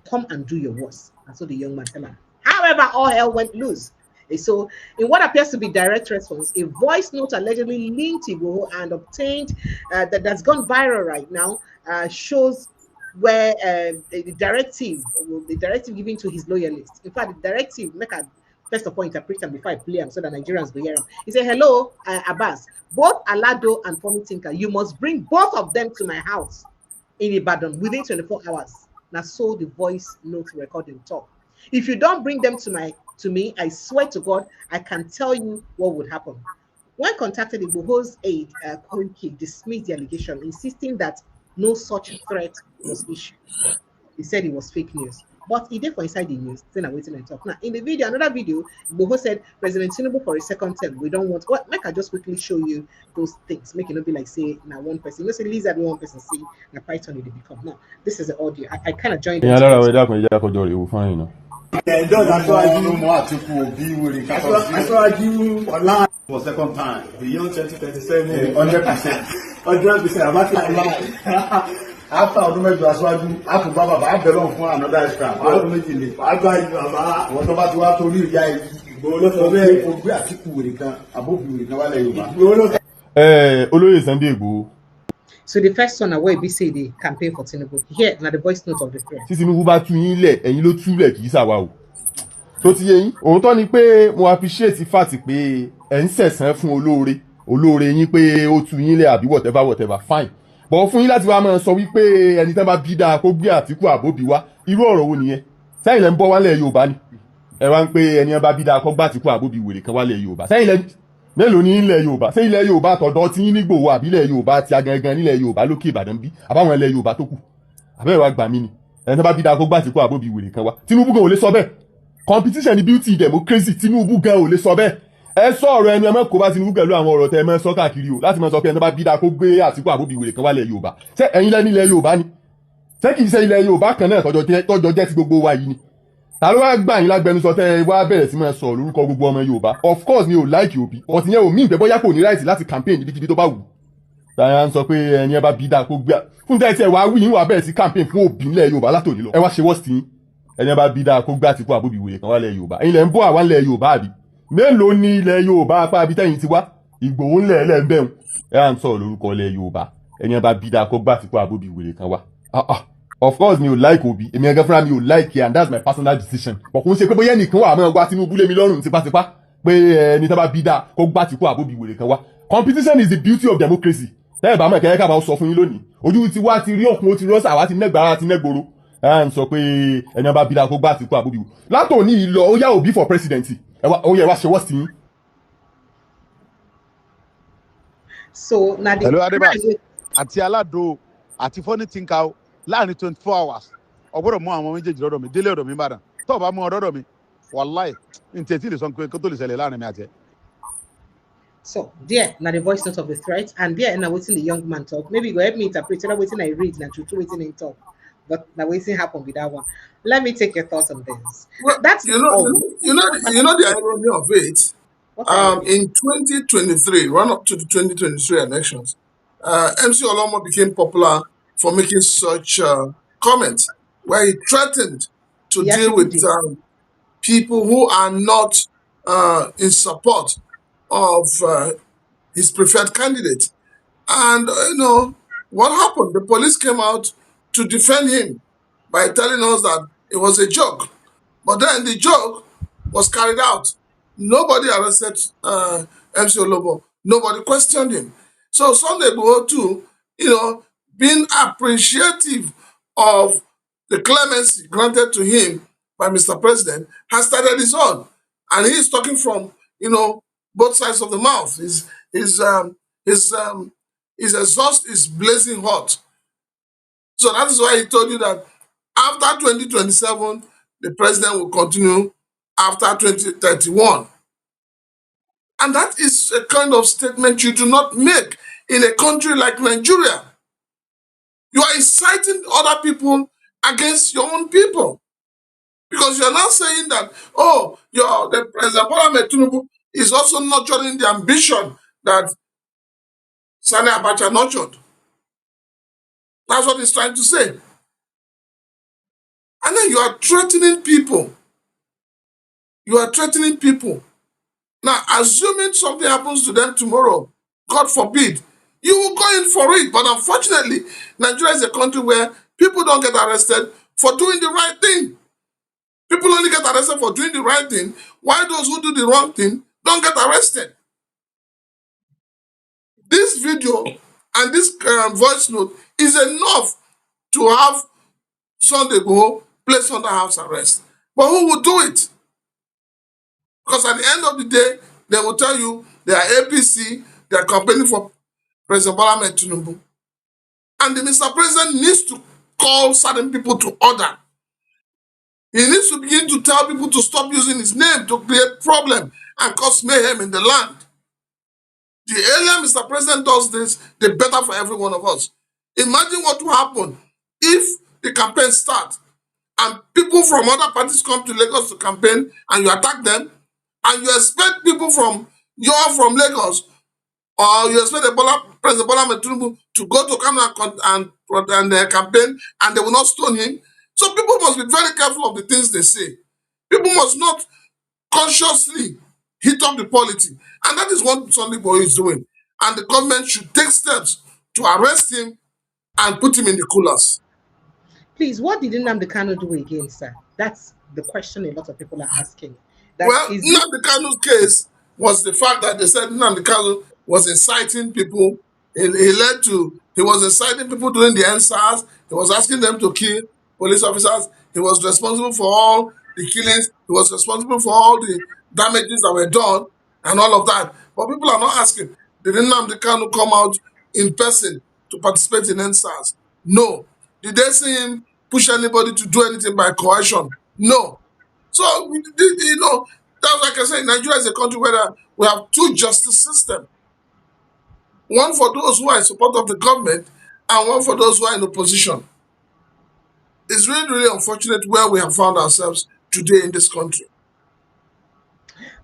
Come and do your worst. And so the young man tell him. However, all hell went loose. So, in what appears to be direct response, a voice note allegedly linked Igboho and obtained that's gone viral right now shows where the directive given to his loyalists. In fact, the directive, make a first of all interpret them before I play them so that Nigerians will hear them. He said, hello, Abbas, both Alado and Funny Thinker, you must bring both of them to my house in Ibadan within 24 hours. Now, so the voice note recording talk. If you don't bring them to me, I swear to God, I can tell you what would happen. When contacted, Igboho's aide, Koiki, dismissed the allegation, insisting that no such threat was issued. He said it was fake news. But he did for inside the news, then I'm waiting and talk. Now, in the video, another video, Igboho said, President Tinubu for a second term, we don't want, what, make I just quickly show you those things, make it not be like, say, now one person, you know, say, Lizard, one person, see, now Python, they become. Now, this is the audio. I kind of joined it. It does online for second time. Beyond 2027, 100%. 100%. After Odumeju Aswaju, I could I belong for another extra. I don't make it. I got you, what about to have to leave? So the first one where say the campaign for Tinubu. Here, now the voice note of the prayer. Si Tinubu bá tú yín lẹ̀, ẹ̀yin ló tú lẹ̀ kì í ṣàwa o. Tó ti yé yín, òun tó ní pé mo appreciate fact pé ẹ̀ ń sẹ̀sán fún olóore yín pé ó tú yín lẹ̀ àbí whatever fine. But fún yín láti wá máa sọ wípé ẹni tán bá bí dáa kó gbé Àtíkù àbóbí wá, irú ọ̀rọ̀ wo nìyẹn? Sẹ́yìn lẹ́ ń bọ́ wálẹ̀ Yorùbá ni. Ẹ wá ń pé ẹni bá bí dáa kó gbé Àtíkù àbóbí wèrè kan wálẹ̀ Yorùbá. Sẹ́yìn lẹ́ mélòó ní ilẹ̀ Yorùbá? Ṣé ilẹ̀ Yorùbá tọ̀dọ̀ tí yín ní Ìgbòho àbí ilẹ̀ Yorùbá ti agangan nílẹ̀ Yorùbá lókè Ìbàdàn bí? Àbáwọn ilẹ̀ Yorùbá tó kù. àbẹ́rẹ́ wa gbà mí ni ẹni tó bá bí dáa kó gbà tí kó àbóbi wèrè kan wá Tinubu gan ò lè sọ bẹ́ẹ̀ competition ni beauty democracy Tinubu gan ò lè sọ bẹ́ẹ̀ ẹ sọ ọ̀rọ̀ ẹnu ẹ mọ́ kó bá Tinubu pẹ̀lú àwọn ọ̀rọ̀ tẹ ẹ mọ́ sọ káàkiri o láti mọ́ sọ pé ẹni tó bá bí dáa kó gbé Àtíkù àbóbi wèrè kan wá lẹ̀ Yorùbá ṣé ẹ̀yin lẹ́ni ilẹ̀ Yorùbá ni ṣé kì í ṣe ilẹ̀ Yorùbá kan náà tọ́jọ́ jẹ́ ti gbogbo wa yìí ni ta ló wá gbà yín lágbẹnusọ tẹ wá bẹ̀rẹ̀ sí máa sọ lórúkọ gbogbo ọmọ Yorùbá of course mi ò like Obi ọ̀tí yẹn ò mí ìgbẹ́ bóyá kò ní right láti campaign níbikíbi tó bá wù tàyà ń sọ pé ẹni ẹ bá bí dáa kó gbé fún tẹ́ ẹ wá wí yín wà bẹ̀rẹ̀ sí campaign fún Obi ńlẹ̀ Yorùbá látòní lọ ẹ wá ṣe wọ́ọ̀sì yín ẹni ẹ bá bí dáa kó gbé Àtíkù àbóbi wèrè kan wá lẹ̀ Yorùbá ẹ̀yin lẹ̀ ń bọ́ àwa ńlẹ̀ Yorùbá àbí mélòó ni ilẹ̀ Yorùbá apá abitẹ́yìn ti wá Ìgbòho ńlẹ̀ ẹlẹ́ńbẹ̀hùn ẹ à ń sọ̀rọ̀ lórúkọ ilẹ̀ Yorùbá ẹni ẹ bá bí dáa kó gbé Àtíkù àbóbi wèrè kan wá of course mi ò like Obi èmi ẹ̀gẹ́ fúnra mi ò like it and that's my personal decision but kò ń ṣe pé bóyá ẹnìkan wà máa wá Tinubu lé mi lọ́rùn tipátipá pé ẹni tó bá bí dáa kó gbá Àtíkù àbóbi wèrè kan wá competition is the beauty of democracy tẹ́lẹ̀ bá mọ̀ kẹ́kẹ́ kábàá sọ fún yín lónìí ojú ti wá ti rí ọ̀kun ó ti rọ́ọ̀sà wá ti nẹ́gbàrá ti nẹ́gboro ẹ̀ ń sọ pé ẹni bá bí dáa kó gbá Àtíkù àbóbi wò látòní ìlọ ó yá Obi for president ó yẹ wá ṣe wọ́ọ̀sì yín. So na the hello Adébá àti aládò àti funny thinker láàrin 24 hours ọgbọ́dọ̀ mú àwọn méjèèjì lọ́dọ̀ mi délé ọ̀dọ̀ mi Ìbàdàn tó bá mú ọ̀dọ̀ mi wàláì ní tètè lè sọ pé kó tó lè ṣẹlẹ̀ láàrin mi àti ẹ. So there na the voice note of the threat and there na wetin the young man talk maybe you go help me interpret whether wetin I read na true wetin he talk but na wetin happen with that one. Let me take your thoughts on this. Well, That's you know the irony of it. In 2023, run up to the 2023 elections, MC Olomo became popular for making such comments where he threatened to Yes, deal he with did. people who are not in support of his preferred candidate. And, what happened? The police came out to defend him by telling us that it was a joke. But then the joke was carried out. Nobody arrested MC Olobo. Nobody questioned him. So Sunday Igboho too, being appreciative of the clemency granted to him by Mr. President, has started his own. And he is talking from, both sides of the mouth. His exhaust is blazing hot. So that is why he told you that after 2027, the president will continue after 2031. And that is a kind of statement you do not make in a country like Nigeria. You are inciting other people against your own people. Because you are now saying that, the President Bola Tinubu is also nurturing the ambition that Sani Abacha nurtured. That's what he's trying to say. And then you are threatening people. You are threatening people. Now, assuming something happens to them tomorrow, God forbid, you will go in for it. But unfortunately, Nigeria is a country where people don't get arrested for doing the right thing. People only get arrested for doing the right thing, while those who do the wrong thing don't get arrested. This video and this voice note is enough to have Sunday Igboho placed under house arrest. But who will do it? Because at the end of the day, they will tell you they are APC, they are campaigning for President Bola Tinubu. And the Mr. President needs to call certain people to order. He needs to begin to tell people to stop using his name to create problem and cause mayhem in the land. The earlier Mr. President does this, the better for every one of us. Imagine what will happen if the campaign starts and people from other parties come to Lagos to campaign and you attack them, and you expect people from Lagos, or you expect President Bola Tinubu to go to Kano and campaign, and they will not stone him. So people must be very careful of the things they say. People must not consciously hit up the polity. And that is what Sunday Igboho is doing. And the government should take steps to arrest him and put him in the coolers. Please, what did Nnamdi Kanu do again, sir? That's the question a lot of people are asking. Nnamdi Kanu's case was the fact that they said Nnamdi Kanu was inciting people. He was inciting people during the NSAS. He was asking them to kill police officers. He was responsible for all the killings. He was responsible for all the damages that were done and all of that. But people are not asking, did Nnamdi Kanu come out in person to participate in NSAS? No. Did they see him push anybody to do anything by coercion? No. So, you know, that's like I said, Nigeria is a country where we have two justice systems. One for those who are in support of the government and one for those who are in opposition. It's really, really unfortunate where we have found ourselves today in this country.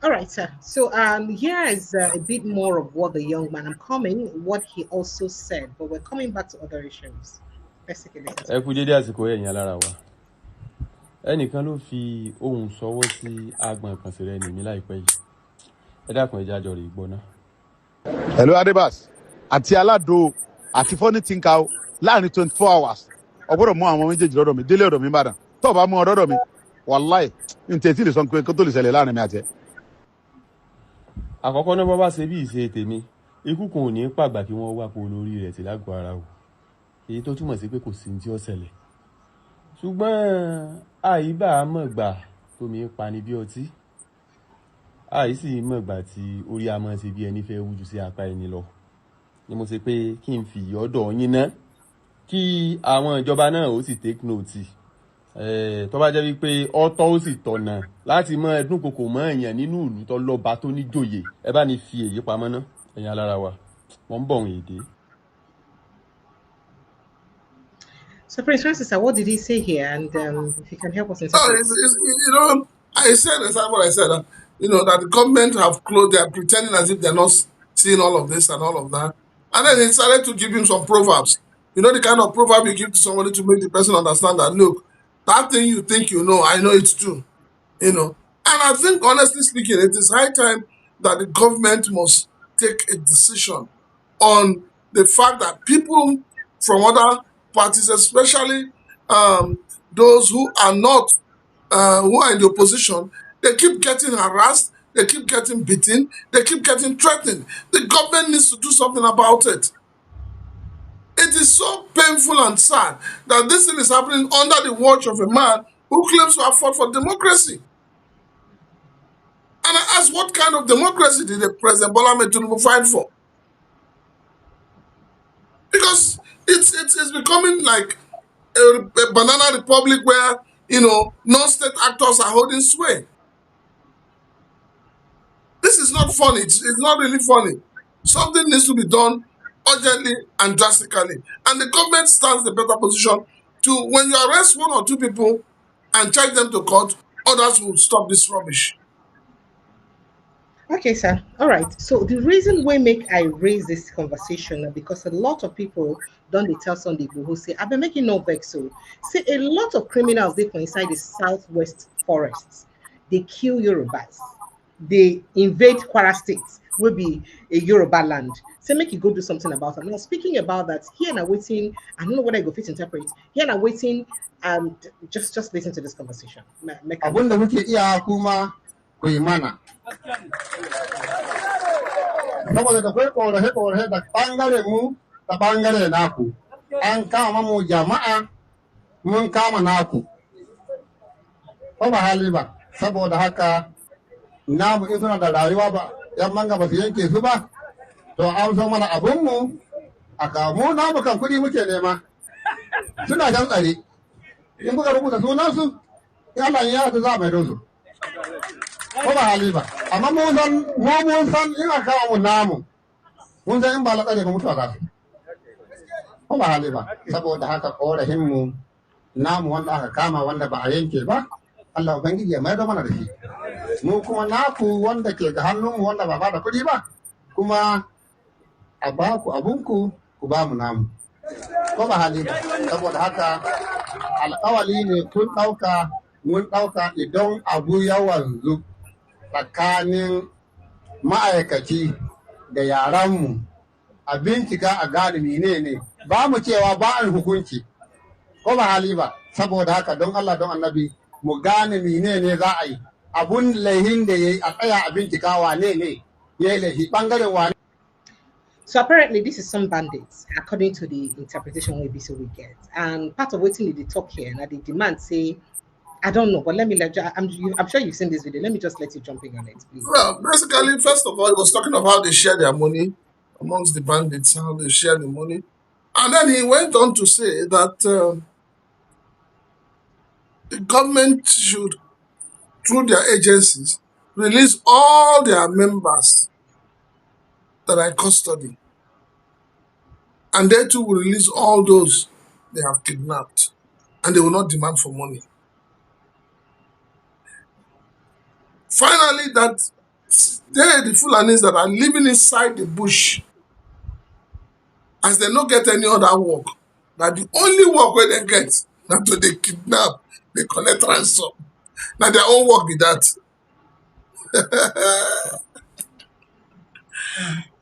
All right, sir. So here is a bit more of what the young man, I'm coming, what he also said, but we're coming back to other issues. Let's take a listen. Ẹ kú dédé àsìkò ẹ̀yin alára wa. Ẹnìkan ló fi ohùn sọwọ́ sí agbọ̀n kan sí rẹ̀ ní mi láìpẹ́ yìí. Ẹ dákun ẹja jọ rè gbọ́ ná. Hello Adébás àti aládò àti fọ́nì tìǹkà o láàrin 24 hours ọgbọ́dọ̀ mú àwọn méjèèjì lọ́dọ̀ mi délé ọ̀dọ̀ mi Ìbàdàn tó bá mú ọ lọ́dọ̀ mi wàláì ntẹ̀tí lè sọ pé kó tó lè ṣẹlẹ̀ láàrin mi àti ẹ. Àkọ́kọ́ náà bọ́ bá ṣe bí ìṣe tèmi, ikú kan ò ní pàgbà kí wọ́n wá po olórí rẹ̀ sí lágọ̀ọ́ ara o. Èyí tó túmọ̀ sí pé kò sí ní tí ó ṣẹlẹ̀. Ṣùgbọ́n àìbá mọ̀gbà tómi pani bí ọtí. Àìsí mọ̀gbà tí orí a mọ̀ ṣe bí ẹni fẹ́ wújú sí apá ẹni lọ. Ni mo ṣe pé kí n fi ọ̀dọ̀ yín ná kí àwọn ìjọba náà ó sì take note. Tó bá jẹ́ wípé ọ̀tọ̀ ó sì tọ̀nà láti mọ ẹdún kòkò mọ́ èèyàn nínú ìlú tó lọ́ba tó níjòyè. Ẹ bá ní fi èyí pamọ́ ná ẹ̀yin alára wa. Wọ́n ń bọ̀ wọ́n èdè. So, Prince Francis, what did he say here? And if you can help us in you know, I said exactly what I said. You know, that the government have closed, they are pretending as if they're not seeing all of this and all of that. And then he started to give him some proverbs. You know, the kind of proverb you give to somebody to make the person understand that, look, that thing you think you know, I know it's true. You know, and I think, honestly speaking, it is high time that the government must take a decision on the fact that people from other parties, especially those who are not, who are in the opposition, they keep getting harassed, they keep getting beaten, they keep getting threatened. The government needs to do something about it. It is so painful and sad that this thing is happening under the watch of a man who claims to have fought for democracy. And I ask, what kind of democracy did the President Bola Ahmed Tinubu fight for? Because it's becoming like a banana republic where, you know, non-state actors are holding sway. This is not funny. It's not really funny. Something needs to be done urgently and drastically. And the government stands in a better position to, when you arrest one or two people and charge them to court, others will stop this rubbish. Okay, sir. All right. So the reason we make I raise this conversation because a lot of people don't they tell Sunday Igboho say I've been making no vex. So say a lot of criminals they from inside the southwest forests. They kill Yorubas. They invade Kwara State, will be a Yoruba land. Say make you go do something about it. Now speaking about that, here and waiting, I don't know what I go fit interpret. Here and waiting, and just listen to this conversation. Abunda muke iya kuma ku yi mana. Saboda da kai korafe da bangare mu da bangare naku. An kama mu jama'a mun kama naku. Ko ba hali ba, saboda haka namu in suna da rayuwa ba, yan manga ba su yanke su ba, to an so mana abinmu a kamu namu kan kuɗi muke nema. Suna can tsare. In kuka rubuta sunansu, Allah ya ta za mai dozu. Ko ba hali ba, amma mun san in aka kawo mu namu, mun san in ba latsare ba mutuwa za su. Ko ba hali ba, saboda haka korafin namu wanda aka kama wanda ba a yanke ba, Allah Ubangiji ya mayar da mana da shi. Mu kuma naku wanda ke ga hannunmu wanda ba da kuɗi ba, kuma a ba ku abunku ku ba mu namu. Ko ba hali ba, saboda haka alƙawali ne kun ɗauka mun ɗauka idan abu ya wanzu tsakanin ma'aikaci da yaranmu a bincika a gane ne ba mu cewa ba an hukunci. Ko ba hali ba, saboda haka don Allah don annabi mu gane ne za a yi. Abun laihin da ya yi a tsaya a bincika wane ne ya yi laihi ɓangaren wane. So apparently this is some bandits, according to the interpretation we get. And part of what's in the talk here, and the demand say, I don't know, but let me let you, I'm sure you've seen this video. Let me just let you jump in on it, please. Well, basically, first of all, it was talking about how they share their money amongst the bandits, how they share the money. And then he went on to say that the government should, through their agencies, release all their members that are in custody. And they too will release all those they have kidnapped. And they will not demand for money. Finally, that they, the Fulanis that are living inside the bush, as they don't get any other work, that the only work where they get, not to they kidnap, they collect ransom. Now their own work be that.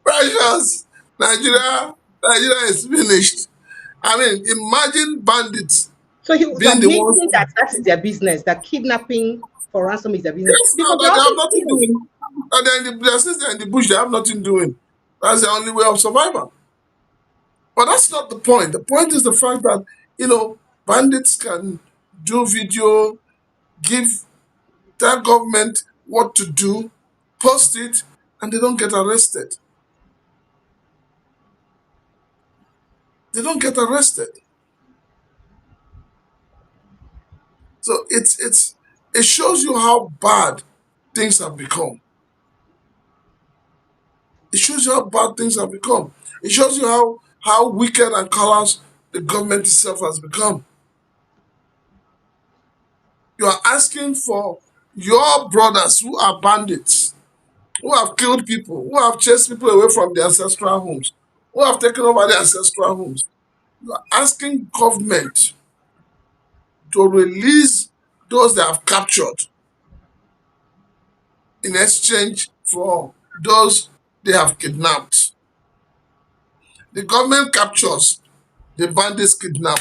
Precious, Nigeria is finished. I mean, imagine bandits So he was being the ones. admitting that that is their business, that kidnapping for ransom is their business. Yes, now Because that they have all nothing these people, doing. And since they're in the bush, they have nothing doing. That's the only way of survival. But that's not the point. The point is the fact that, bandits can do video, give their government what to do, post it, and they don't get arrested. They don't get arrested. So it shows you how bad things have become. It shows you how bad things have become. It shows you how wicked and callous the government itself has become. You are asking for your brothers who are bandits, who have killed people, who have chased people away from their ancestral homes, who have taken over their ancestral homes. You are asking government to release those they have captured in exchange for those they have kidnapped. The government captures, the bandits kidnap.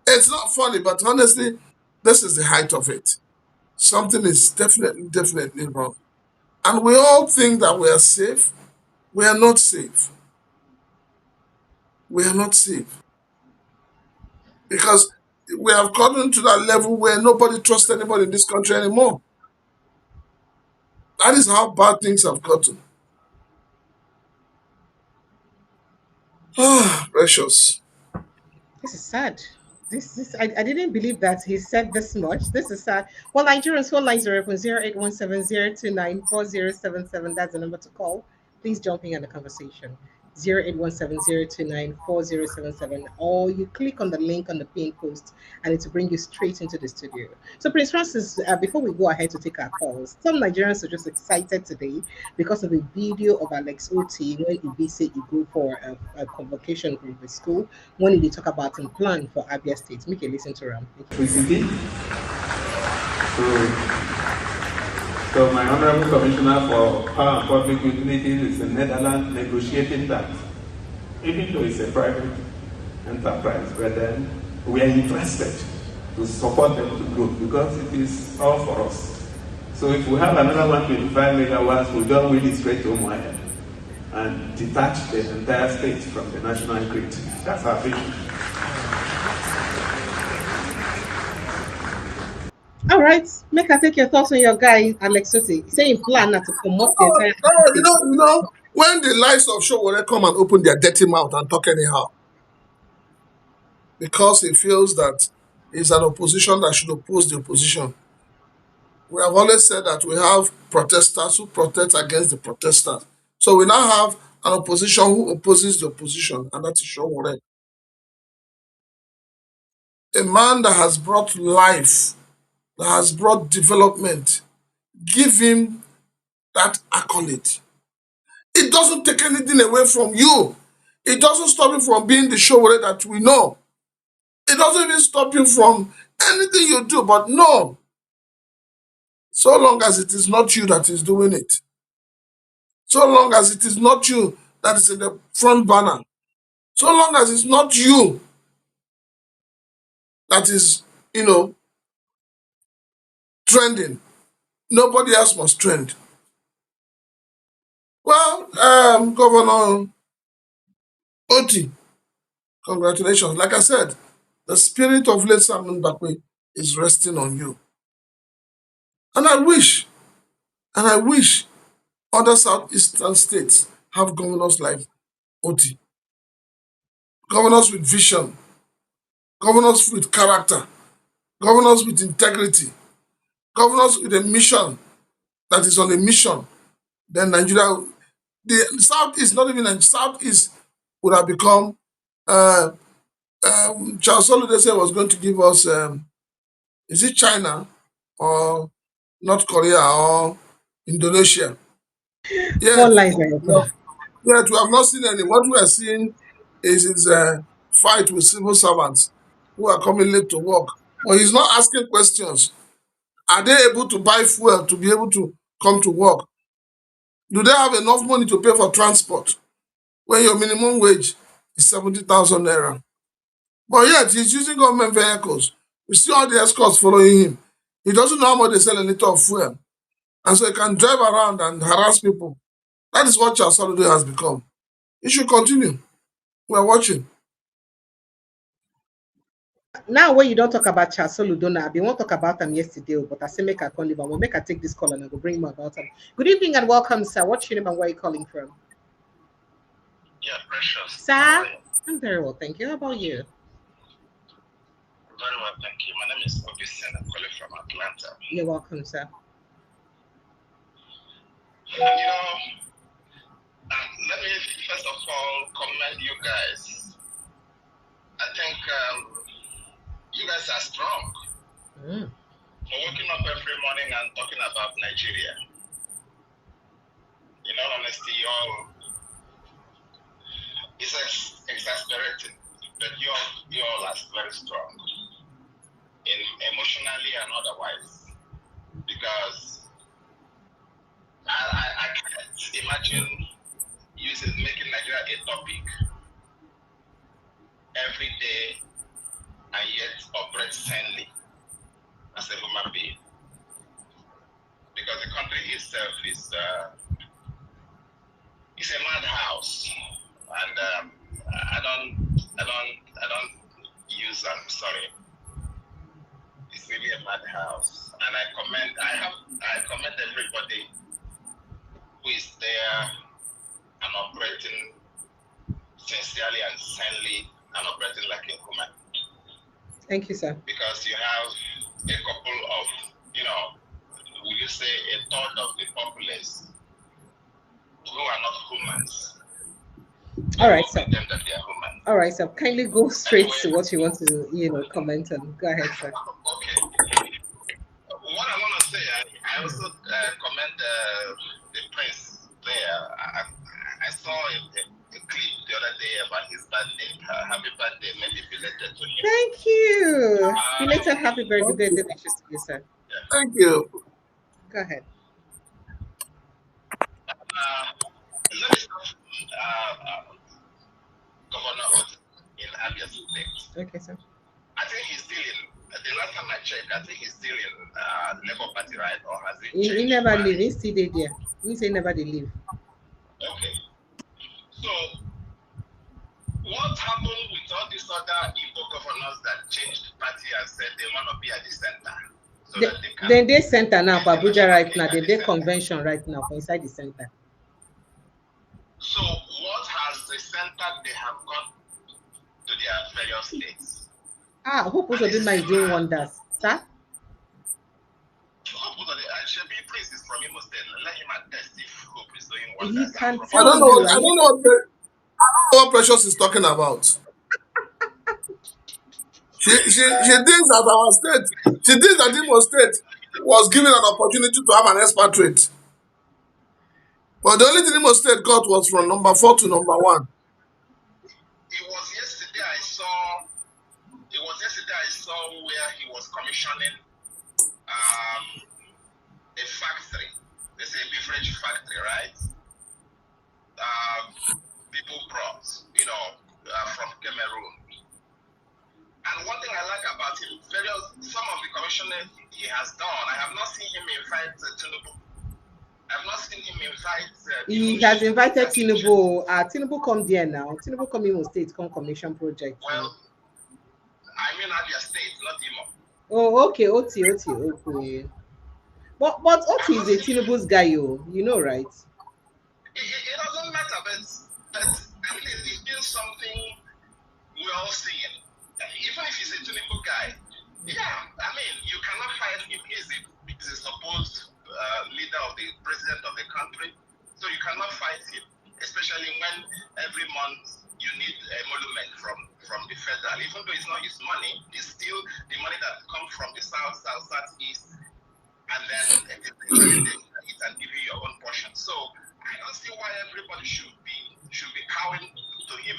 It's not funny, but honestly, this is the height of it. Something is definitely wrong. And we all think that we are safe. We are not safe. We are not safe. Because we have gotten to that level where nobody trusts anybody in this country anymore. That is how bad things have gotten. Ah, precious. this is sad. I didn't believe that he said this much. This is sad. Well, Nigerians, phone line 08170294077. That's the number to call. Please jump in on the conversation. 08170294077. Or you click on the link on the pin post and it will bring you straight into the studio. So, Prince Francis, before we go ahead to take our calls, some Nigerians are just excited today because of a video of Alex Oti when he said he go for a convocation from the school when they talk about a plan for Abia State. Make a listen to him. Electricity. So my Honorable Commissioner for Power and Public Utilities is in Netherlands negotiating that. Even though it's a private enterprise, but then we are interested to support them to grow because it is all for us. So if we have another 125 megawatts, we'll just wheel it straight to Umuahia and detach the entire state from the national grid. That's our vision. All right, make I take your thoughts on your guy Alex Oti saying plan not to promote the entire. When the likes of Showore come and open their dirty mouth and talk anyhow, because he feels that he's an opposition that should oppose the opposition. We have always said that we have protesters who protest against the protesters. So we now have an opposition who opposes the opposition, and that is Showore. A man that has brought life, that has brought development, give him that accolade. It doesn't take anything away from you. It doesn't stop you from being the Showore that we know. It doesn't even stop you from anything you do, but no. So long as it is not you that is doing it. So long as it is not you that is in the front banner. So long as it's not you that is, trending. Nobody else must trend. Well, Governor Oti, congratulations. Like I said, the spirit of late Simon Bakwe is resting on you. And I wish other southeastern states have governors like OT. Governors with vision, governors with character, governors with integrity, governors with a mission that is on a mission. Then Nigeria, the Southeast, not even the Southeast, would have become. Charles Soludo said was going to give us. Is it China or North Korea or Indonesia? Four Yet, lines. we have not seen any. What we are seeing is his fight with civil servants who are coming late to work. But he's not asking questions. Are they able to buy fuel to be able to come to work? Do they have enough money to pay for transport when your minimum wage is 70,000 naira? But yet, he's using government vehicles. We see all the escorts following him. He doesn't know how much they sell a liter of fuel. And so he can drive around and harass people. That is what Charles Soludo has become. He should continue. We're watching. Now, when you don't talk about Charles Soludo, I want to talk about him yesterday, but I say make I call him. We'll make I take this call and I will bring him about him. Good evening and welcome, sir. What's your name and where are you calling from? Yeah, Precious. Sir, I'm very well, thank you. How about you? Very well, thank you. My name is Obisen. I'm calling from Atlanta. You're welcome, sir. Let me first of all commend you guys. I think you guys are strong for waking up every morning and talking about Nigeria. In all honesty, it's exasperating, but you all are very strong, emotionally and otherwise, because I can't imagine making Nigeria a topic every day and yet operate sanely as a human being, because the country itself is a madhouse, and I don't use. I'm sorry. It's really a madhouse, and I commend everybody who is there and operating sincerely and sanely and operating like a human. Thank you, sir. Because you have a couple of, will you say a third of the populace who are not humans. All right, sir. Them that they are human. All right, sir. Kindly go straight to what you want to, comment on. Go ahead, sir. Okay. What I want to say, I also commend the prince there. I saw a clip the other day about his birthday. Happy birthday, maybe belated to him. Thank you. Belated happy birthday wishes to you, sir. Yeah. Thank you. Go ahead. Let me start Governor in Abia State. Okay, sir. I think he's still in. The last time I checked, I think he's still in Labour Party, right? Or has he? He never leave. He still there. He say never they leave. Okay. So, what happened with all these other Igbo governors that changed party and said they want to be at the center? So they center now for Abuja right now. They convention right now for inside the center. So, what has the center they have gone to their various states? Hope Uzodinma is doing wonders, sir. Shebi Prince is from Imo State. Let him attest if Hope is doing wonders. He can I don't know what Precious is talking about. She thinks that our state, she thinks that Imo State was given an opportunity to have an expatriate. But the only thing Imo State got was from number 4 to number 1. It was yesterday I saw where he was commissioning a factory. They say a beverage factory, right? People brought, from Cameroon. And one thing I like about him, some of the commissioning he has done, I have not seen him invite Tinubu. I've not seen him invite. He has invited Tinubu. Tinubu come there now. Tinubu come Imo State, come commission project. Well, I mean Abia State, not Imo. Oh, okay, OT, okay. But OT is a Tinubu's guy, you know, right? It doesn't matter, but I mean, we're all seeing. Even if he's a Tinubu guy, yeah, I mean, you cannot fight him. He's a supposed leader of the president of the country, so you cannot fight him, especially when every month you need a monument from the federal. Even though it's not his money, it's still the money that comes from the southeast, and then it and give you your own portion. So I don't see why everybody should be cowing to him,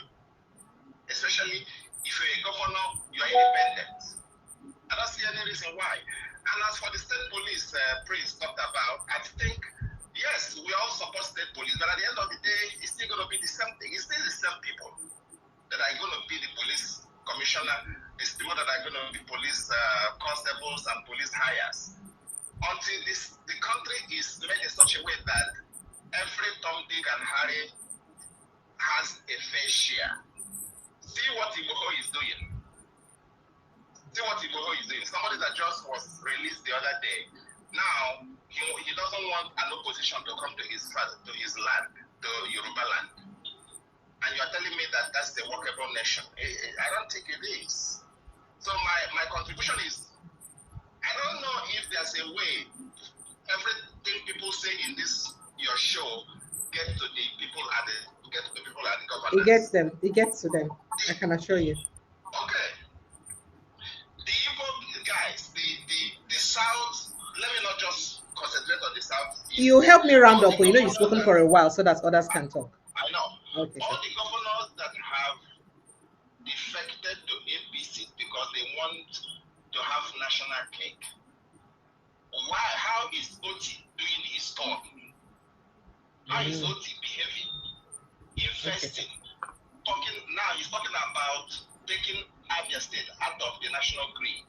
especially if you're a governor, you're independent. I don't see any reason why. And as for the state police Prince talked about, I think, yes, we all support state police, but at the end of the day, it's still going to be the same thing. It's still the same people that are going to be the police commissioner, the people that are going to be police constables and police hires. Until the country is made in such a way that every Tom, Dick, and Harry has a fair share. See what Igboho is doing. Somebody that just was released the other day. Now he doesn't want an opposition to come to his land, to Yoruba land. And you're telling me that that's the workable nation. I don't think it is. So my contribution is, I don't know if there's a way everything people say in this your show get to the people at the government. It gets them. It gets to them. I can assure you. Okay. The Igbo guys, the South, let me not just concentrate on the South. You help me round up. You know you've spoken for a while so that others can talk. I know. Okay. All the governors that have defected to APC because they want to have national cake. Why? How is Oti doing his talk? How is Oti behaving? Investing. Now he's talking about taking Abia State out of the national grid.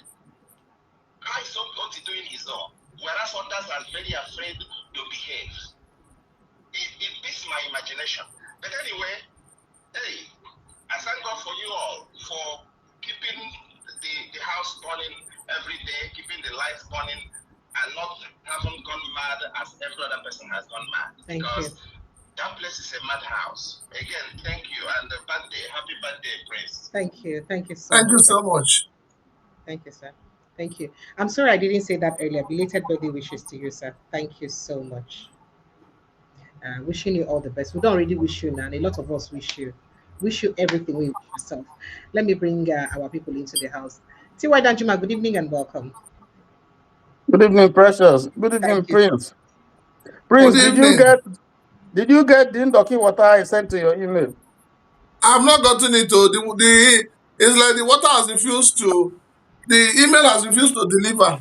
How is Oti doing his own? Whereas others are very afraid to behave. It beats my imagination. But anyway, hey, I thank God for you all for keeping the house burning every day, keeping the lights burning, and not having gone mad as every other person has gone mad. Thank you. That place is a madhouse. Again, thank you, and happy birthday, Prince. Thank you so Thank much. you so much. Thank you, sir. Thank you. I'm sorry I didn't say that earlier. Belated birthday wishes to you, sir. Thank you so much. Wishing you all the best. We don't already wish you now. A lot of us wish you everything we wish yourself. Let me bring our people into the house. T.Y. Danjuma, good evening and welcome. Good evening, Precious. Good evening, Prince. Prince, Good evening. Did you get the Indoki water I sent to your email? I've not gotten it. It's like the water has refused to, the email has refused to deliver.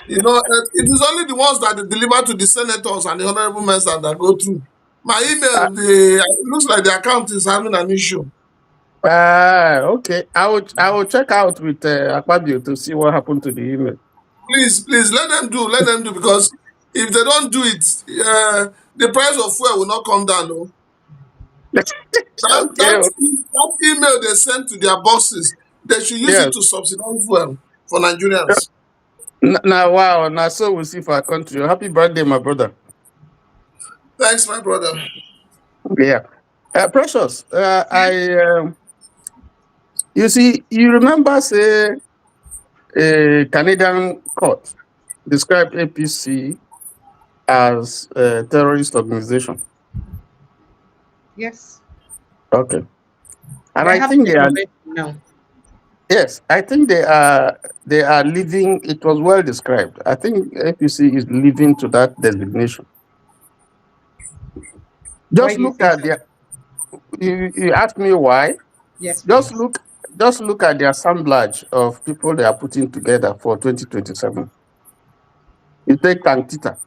You know, it is only the ones that they deliver to the senators and the honorable members that go through. My email, it looks like the account is having an issue. Okay. I will check out with Akpabio to see what happened to the email. Please, let them do, because if they don't do it, the price of fuel will not come down. No? That email they sent to their bosses, they should use it to subsidize fuel for Nigerians. Now, wow. Now, so we'll see for our country. Happy birthday, my brother. Thanks, my brother. Yeah. Precious, you see, you remember, say, a Canadian court described APC as a terrorist organization. Yes. Okay. And I think they are. No. Yes, I think they are living. It was well described. I think APC is living to that designation. Just look at their. You asked me why. Yes. Just look at the assemblage of people they are putting together for 2027. You take Kantita.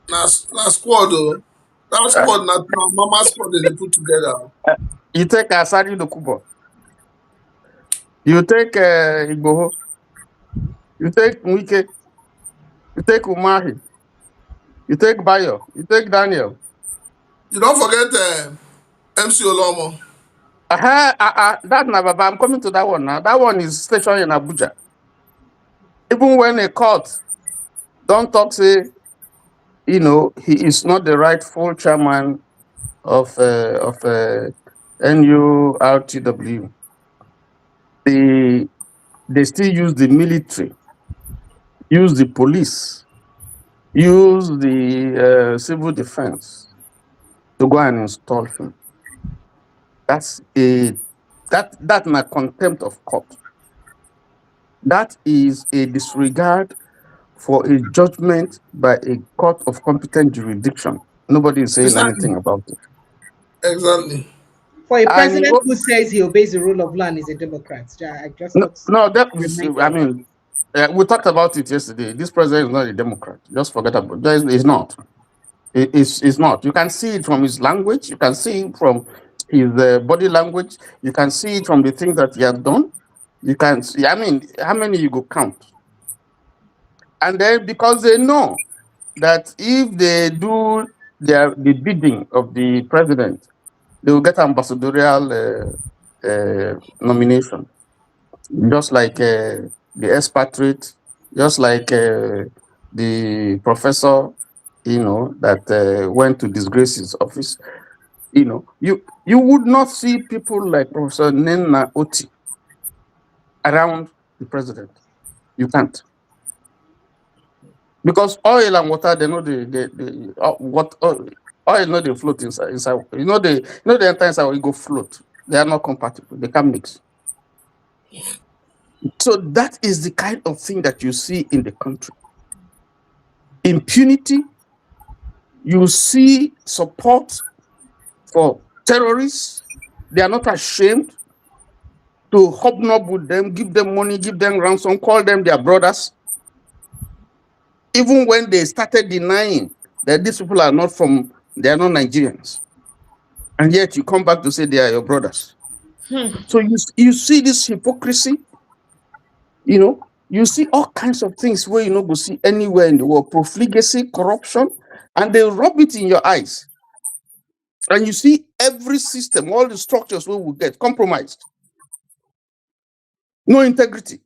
Last squad, though. That squad, not Mama squad they put together. You take Asari Dokubo. You take Igboho. You take Mwike. You take Umahi. You take Bayo. You take Daniel. You don't forget MC Olomo. That's not Baba. I'm coming to that one now. That one is stationed in Abuja. Even when a court don't talk, say, you know, he is not the rightful chairman of NURTW. they still use the military, use the police, use the civil defense to go and install him. That's a contempt of court. That is a disregard for a judgment by a court of competent jurisdiction. Nobody is saying anything about it. Exactly. For a president who says he obeys the rule of law and is a Democrat, I just we talked about it yesterday. This president is not a Democrat. Just forget about it. He's not. It's not. You can see it from his language. You can see it from his body language. You can see it from the things that he has done. You can see. I mean, how many you go count? And then because they know that if they do the bidding of the president, they will get ambassadorial nomination, just like the expatriate, just like the professor, that went to disgrace his office. You would not see people like Professor Nena Oti around the president. You can't. Because oil and water, they know oil know they float inside. They enter inside or you go float. They are not compatible. They can't mix. So that is the kind of thing that you see in the country. Impunity. You see support for terrorists. They are not ashamed to hobnob with them, give them money, give them ransom, call them their brothers. Even when they started denying that these people are not they are not Nigerians. And yet you come back to say they are your brothers. So you see this hypocrisy, you see all kinds of things where you not go see anywhere in the world, profligacy, corruption, and they rub it in your eyes. And you see every system, all the structures we will get compromised. No integrity.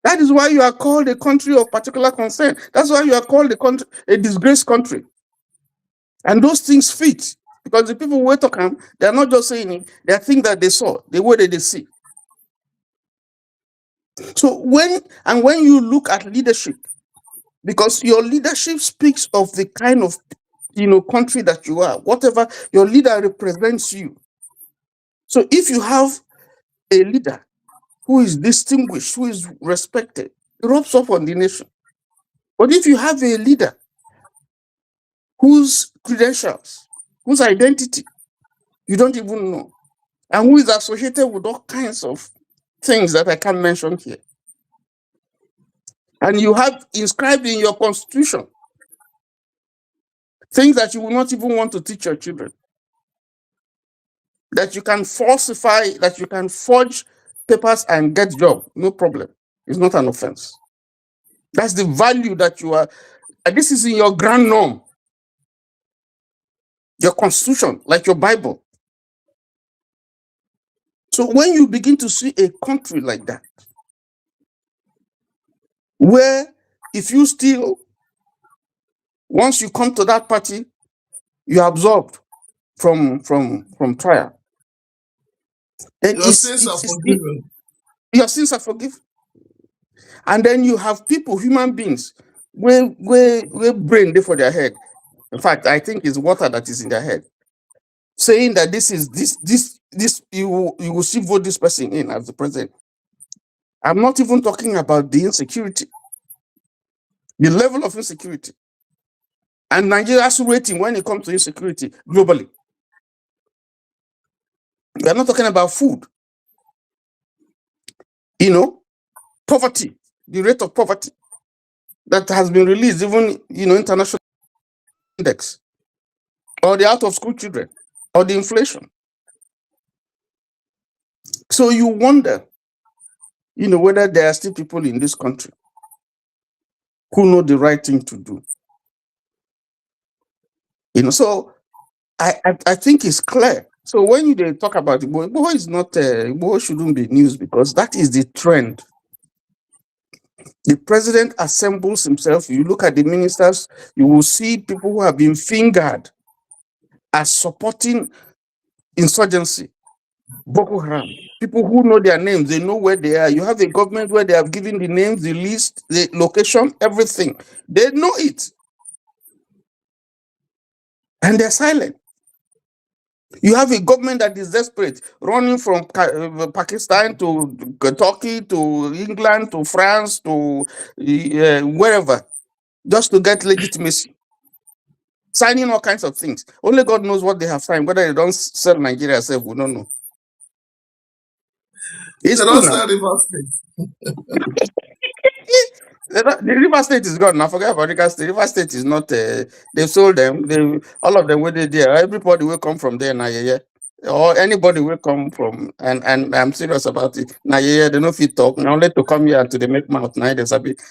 That is why you are called a country of particular concern. That's why you are called a disgraced country. And those things fit. Because the people who talk, they are not just saying it, they are things that they saw, the way that they see. So when you look at leadership, because your leadership speaks of the kind of country that you are, whatever your leader represents you. So if you have a leader who is distinguished, who is respected, it rubs off on the nation. But if you have a leader whose credentials, whose identity you don't even know, and who is associated with all kinds of things that I can't mention here, and you have inscribed in your constitution things that you will not even want to teach your children, that you can falsify, that you can forge papers and get job, no problem. It's not an offense. That's the value that you are. And this is in your grand norm, your constitution, like your Bible. So when you begin to see a country like that, where if you steal, once you come to that party, you are absolved from trial. And your sins are forgiven. Your sins are forgiven. And then you have people, human beings, where brain there for their head. In fact, I think it's water that is in their head, saying that this you will see vote this person in as the president. I'm not even talking about the insecurity, the level of insecurity, and Nigeria's rating when it comes to insecurity globally. We are not talking about food. Poverty, the rate of poverty that has been released, even international index, or the out of school children, or the inflation. So you wonder, whether there are still people in this country who know the right thing to do. So I think it's clear. So when they talk about Igboho is not Igboho shouldn't be news, because that is the trend. The president assembles himself. You look at the ministers, you will see people who have been fingered as supporting insurgency, Boko Haram, people who know their names. They know where they are. You have a government where they have given the names, the list, the location, everything. They know it. And they're silent. You have a government that is desperate, running from Pakistan to Turkey to England to France to wherever, just to get legitimacy. Signing all kinds of things. Only God knows what they have signed. Whether they don't sell Nigeria itself, we don't know. It's They true don't now. sell Rivers State. The River State is gone. Now forget about River State. River State is not. They sold them. All of them were there. Everybody will come from there now. Yeah. Or anybody will come from. And I'm serious about it. Now yeah, they don't fit talk. Now let to come here to the make mouth. Now there's a bit.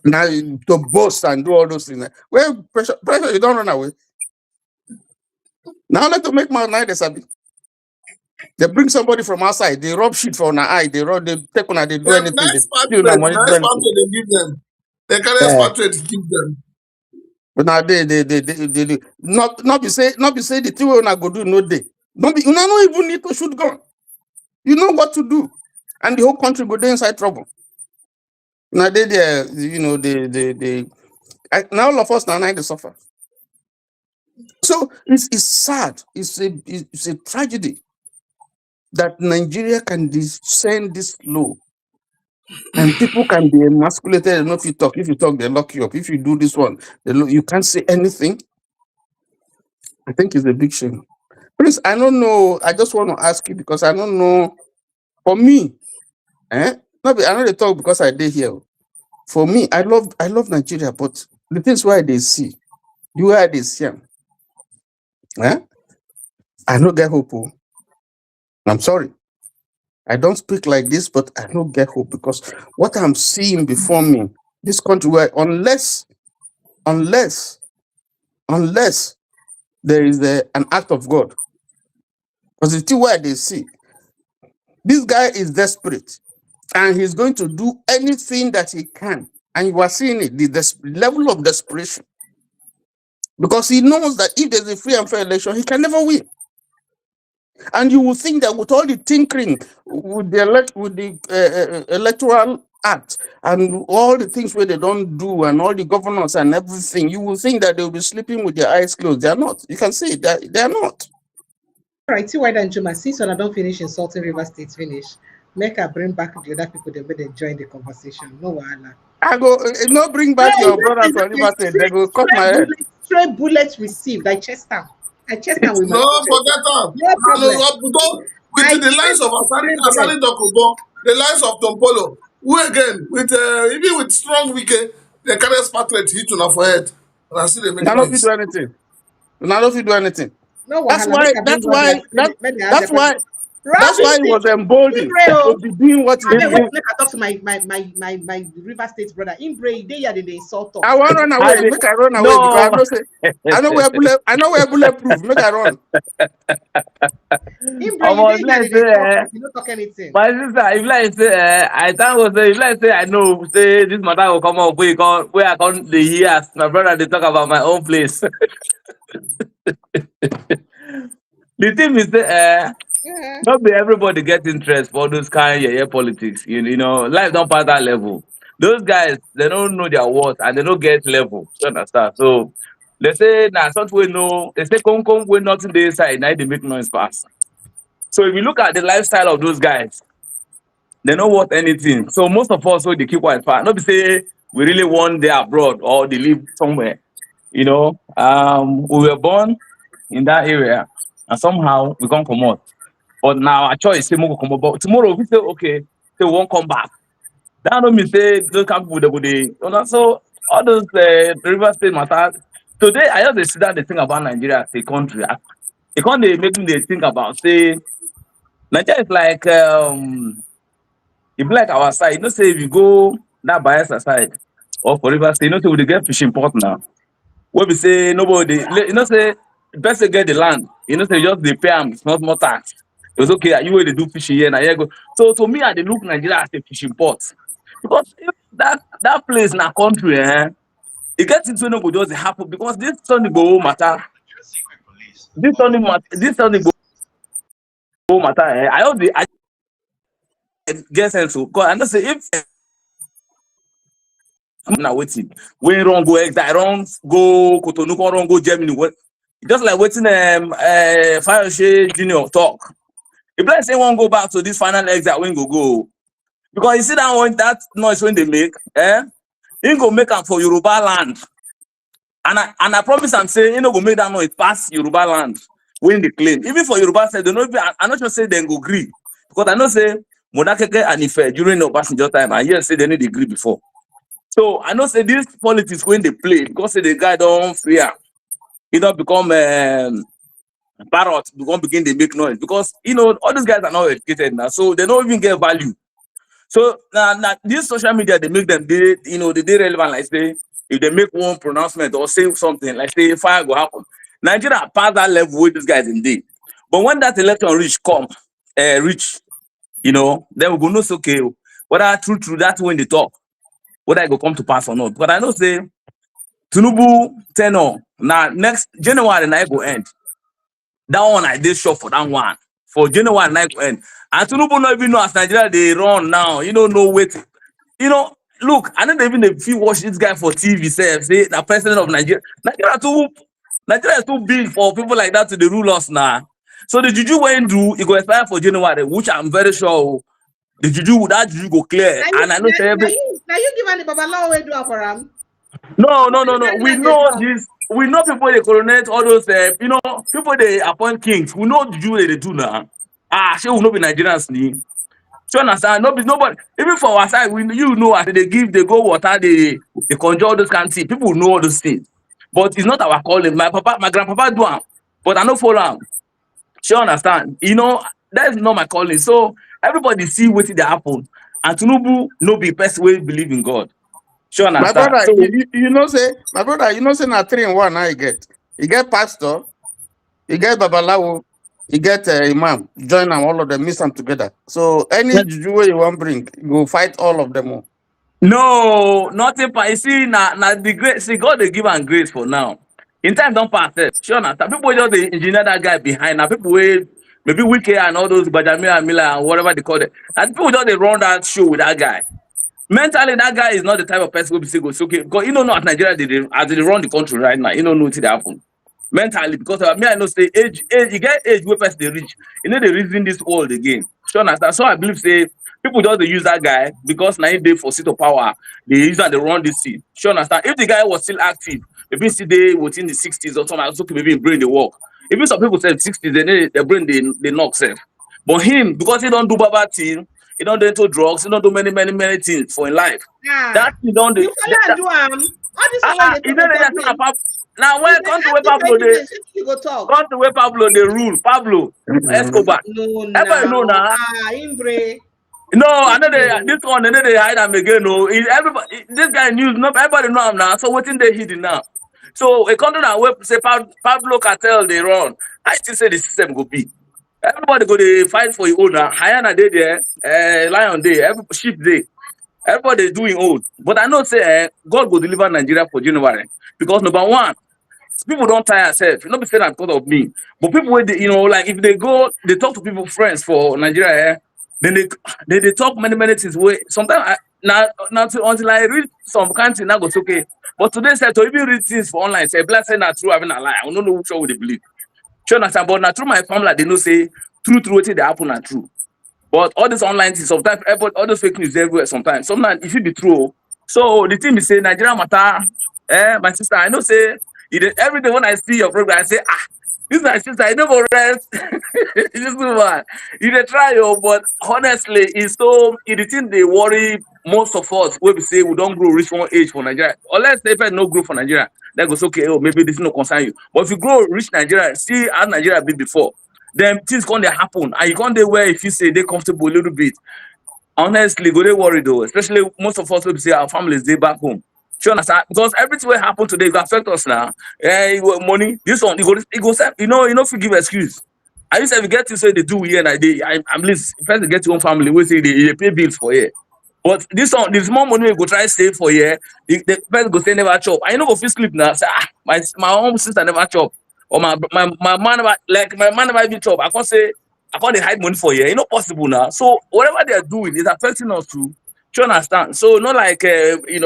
Now to boast and do all those things. Well, pressure, you don't run away. Now let to make mouth. Now there's a bit. They bring somebody from outside. They rub shit for an eye. They take on. They do anything. They steal their money. Nice pathway they give them. They carry pathway to give them. But now they not be say the thing we not go do no day. Don't be you don't even need to shoot gun. You know what to do, and the whole country go there inside trouble. Now they now all of us now they suffer. So it's sad. It's a tragedy that Nigeria can descend this low. And people can be emasculated enough. If you talk, they lock you up. If you do this one, you can't say anything. I think it's a big shame. Please, I don't know. I just want to ask you because I don't know. For me, I know they talk because I did here. For me, I love Nigeria, but the things why they see, the way they see them, I don't get hope. I'm sorry. I don't speak like this, but I don't get hope because what I'm seeing before me, this country, where unless there is an act of God, because the thing where they see, this guy is desperate, and he's going to do anything that he can, and you are seeing it, the level of desperation, because he knows that if there's a free and fair election, he can never win. And you will think that with all the tinkering with the electoral act and all the things where they don't do and all the governors and everything, you will think that they'll be sleeping with their eyes closed. They are not. You can see that they are not. All right, see why don't Juma, since when I don't finish insulting River State finish, make her bring back the other people that they join the conversation. No wahala. I go no bring back your brother from River State. They go cut my head. Straight bullets received. I chest down. With no, forget that. With the lines of Asali Dokubo, the lines of Tompolo, who again with even with strong weekend, they carry spatlet hit on our head. And I see they make noise. Do anything. Now don't do anything. No, that's why he was emboldened to be doing what he did. I talk to my River State brother. They insult us. I want to run away. Make I run away because I know where bulletproof. Make I run. You don't talk anything. My sister, if like say, I say I know say this matter will come up where I can't hear my brother they talk about my own place. The thing is not be everybody get interest for those kind of politics. You know, life don't pass that level. Those guys, they don't know their worth and they don't get level. You understand? So they say now something we know, they say come we nothing they inside, now they make noise pass. So if you look at the lifestyle of those guys, they're not worth anything. So most of us so they keep quiet. Not be say we really want they abroad or they live somewhere. You know, we were born in that area and somehow we can't come out. But now our choice say come out. But tomorrow we say okay, they won't come back. That don't mean say those people they so all those River State matters. Today I just see that the thing about Nigeria as a country. It can't make me think about say Nigeria is like if like our side, you know, say if you go that Bayelsa side or for River State, you know, say we get fishing port now. Where we say nobody, you know, say best to get the land, you know, say just they pay them small tax. It was okay, you where they do fishing here and I go. So to me, I they look Nigeria as a fishing port. Because if that place in our country, it gets into no good doesn't happen because this Sunday go matter. This Sunday matter. I hope I get sense. Because I know say if I'm not waiting, when wrong go exit, wrong go Cotonou, wrong go Germany. Just like waiting Fire Junior talk. If let's say one go back to this final exit, when go. Because you see that one, that noise when they make, he go make them for Yoruba land. And I promise I'm saying, go make that noise pass Yoruba land when they claim. Even for Yoruba side, they know, I'm not just say they go agree. Because I know say, Modakeke and Ife during the passenger time, and here say they need agree before. So I know say this politics when they play, because say the guy don't fear, he don't become parrot, they won't begin to make noise. Because all these guys are not educated now, so they don't even get value. So now this social media, they make them they relevant, like say if they make one pronouncement or say something, like say fire go happen. Nigeria past that level with these guys indeed. But when that election reach, then we go know so okay. Whether true that's when they talk, whether I go come to pass or not. But I know say Tinubu tenor now next January night go end. That one I did short for that one. For January night go end. And Tinubu not even know as Nigeria they run now. No wait. Look, I don't even if you watch this guy for TV say the president of Nigeria. Nigeria is too big for people like that to the rule us now. So the juju went do it go expire for January, which I'm very sure that juju go clear. And I know say now you give any Babalawo way do for him. No. We know this. We know people they coronate all those. People they appoint kings. We know the juju they do now. She will not be Nigerians ni. So understand? Nobody. Even for our side, as they go water, they conjure all those kind of things. People know all those things. But it's not our calling. My grandpapa do them, but I don't follow them. She understand? That is not my calling. So everybody see what they happen. And Tinubu no be person will believe in God. She understand? My brother, So, say na 3 in 1 now you get. You get pastor, you get babalawo, you get imam. Join them, all of them, mix them together. So any juju way you want bring, you go fight all of them all. no, nothing. You see, now the grace. See, God they give and grace for now. In time don't pass it. Sure, now people just the engineer that guy behind. Now people maybe Wiki and all those Bajamia and Miller and whatever they call it. And people just they run that show with that guy. Mentally, that guy is not the type of person who be say go okay. Because you don't know at Nigeria as they run the country right now. You don't know what they happen. Mentally, because I know say age, you get age where person they reach. They reason this world again. Sure, now so I believe say people just they use that guy because now they for seat of power. They use that they run this seat. Sure, understand? If the guy was still active, maybe still they within the 60s or something, also maybe in brain they work. Even some people say 60s, their brain they knock self. But him, because he don't do baba thing, he don't do into drugs, he don't do many things for his life. That he don't do. You cannot do Now when come to where Pablo they rule. Pablo Escobar. Everybody know now. No, I know this one they hide them again. No, everybody this guy news. No, everybody know him now. So what in they hidden now? So a country that where say Pablo cartel they run. I still say the system go be. Everybody go they fight for your owner. Hyena they there, lion day, sheep day. Everybody is doing old. But I know say God will deliver Nigeria for January because number one. People don't tire themselves. Not be saying that because of me. But people, like if they go, they talk to people, friends for Nigeria, then they talk many things. Sometimes until I read some country, now goes okay. But today said to even read things for online, say black say not true, having a lie. I don't know which one would they believe. Sure, but not through my family, they know say true what they happen are true. But all this online things, sometimes all those fake news everywhere. Sometimes if it be true. So the thing is say Nigeria matter. My sister, I know say. Every day when I see your program, I say, this is my sister, I never rest. This woman, you try, but honestly, it's the thing they worry most of us when we say we don't grow reach one age for Nigeria. Unless they no grow for Nigeria, that goes okay, maybe this no concern you. But if you grow reach Nigeria, see how Nigeria been before, then things gonna happen. And you can't where if you say they're comfortable a little bit. Honestly, go they worry though, especially most of us will say our families they back home. Sure, because everything will happen today will affect us now. Money, this one, it goes, if you give excuse. I used to get to say they do here and I'm least first to get your own family, we say they pay bills for here. But this one, there's more money we go try save for here. The person go say never chop. I know go feel sleep now. Say, my own sister never chop. Or my man never even chop. I can't say I can't hide money for you. It's not possible now. So whatever they are doing is affecting us too. Do you understand? So not like we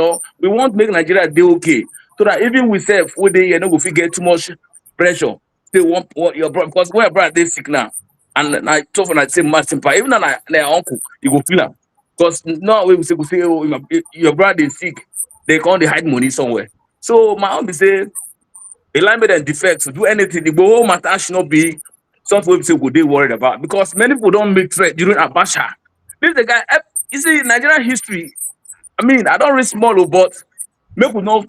want to make Nigeria do okay. So that even we say we they go get too much pressure. They want what your brother because when your brother they sick now. And I talk and I say much simple. Even though their uncle, you go feel them. Because now we say, oh, your brother is sick, they can't hide money somewhere. So my uncle say, alignment and defects to do anything. The whole matter should not be something we say would they worried about because many people don't make threat during Abacha. This is the guy. You see, Nigerian history. I mean, I don't read small, but make we no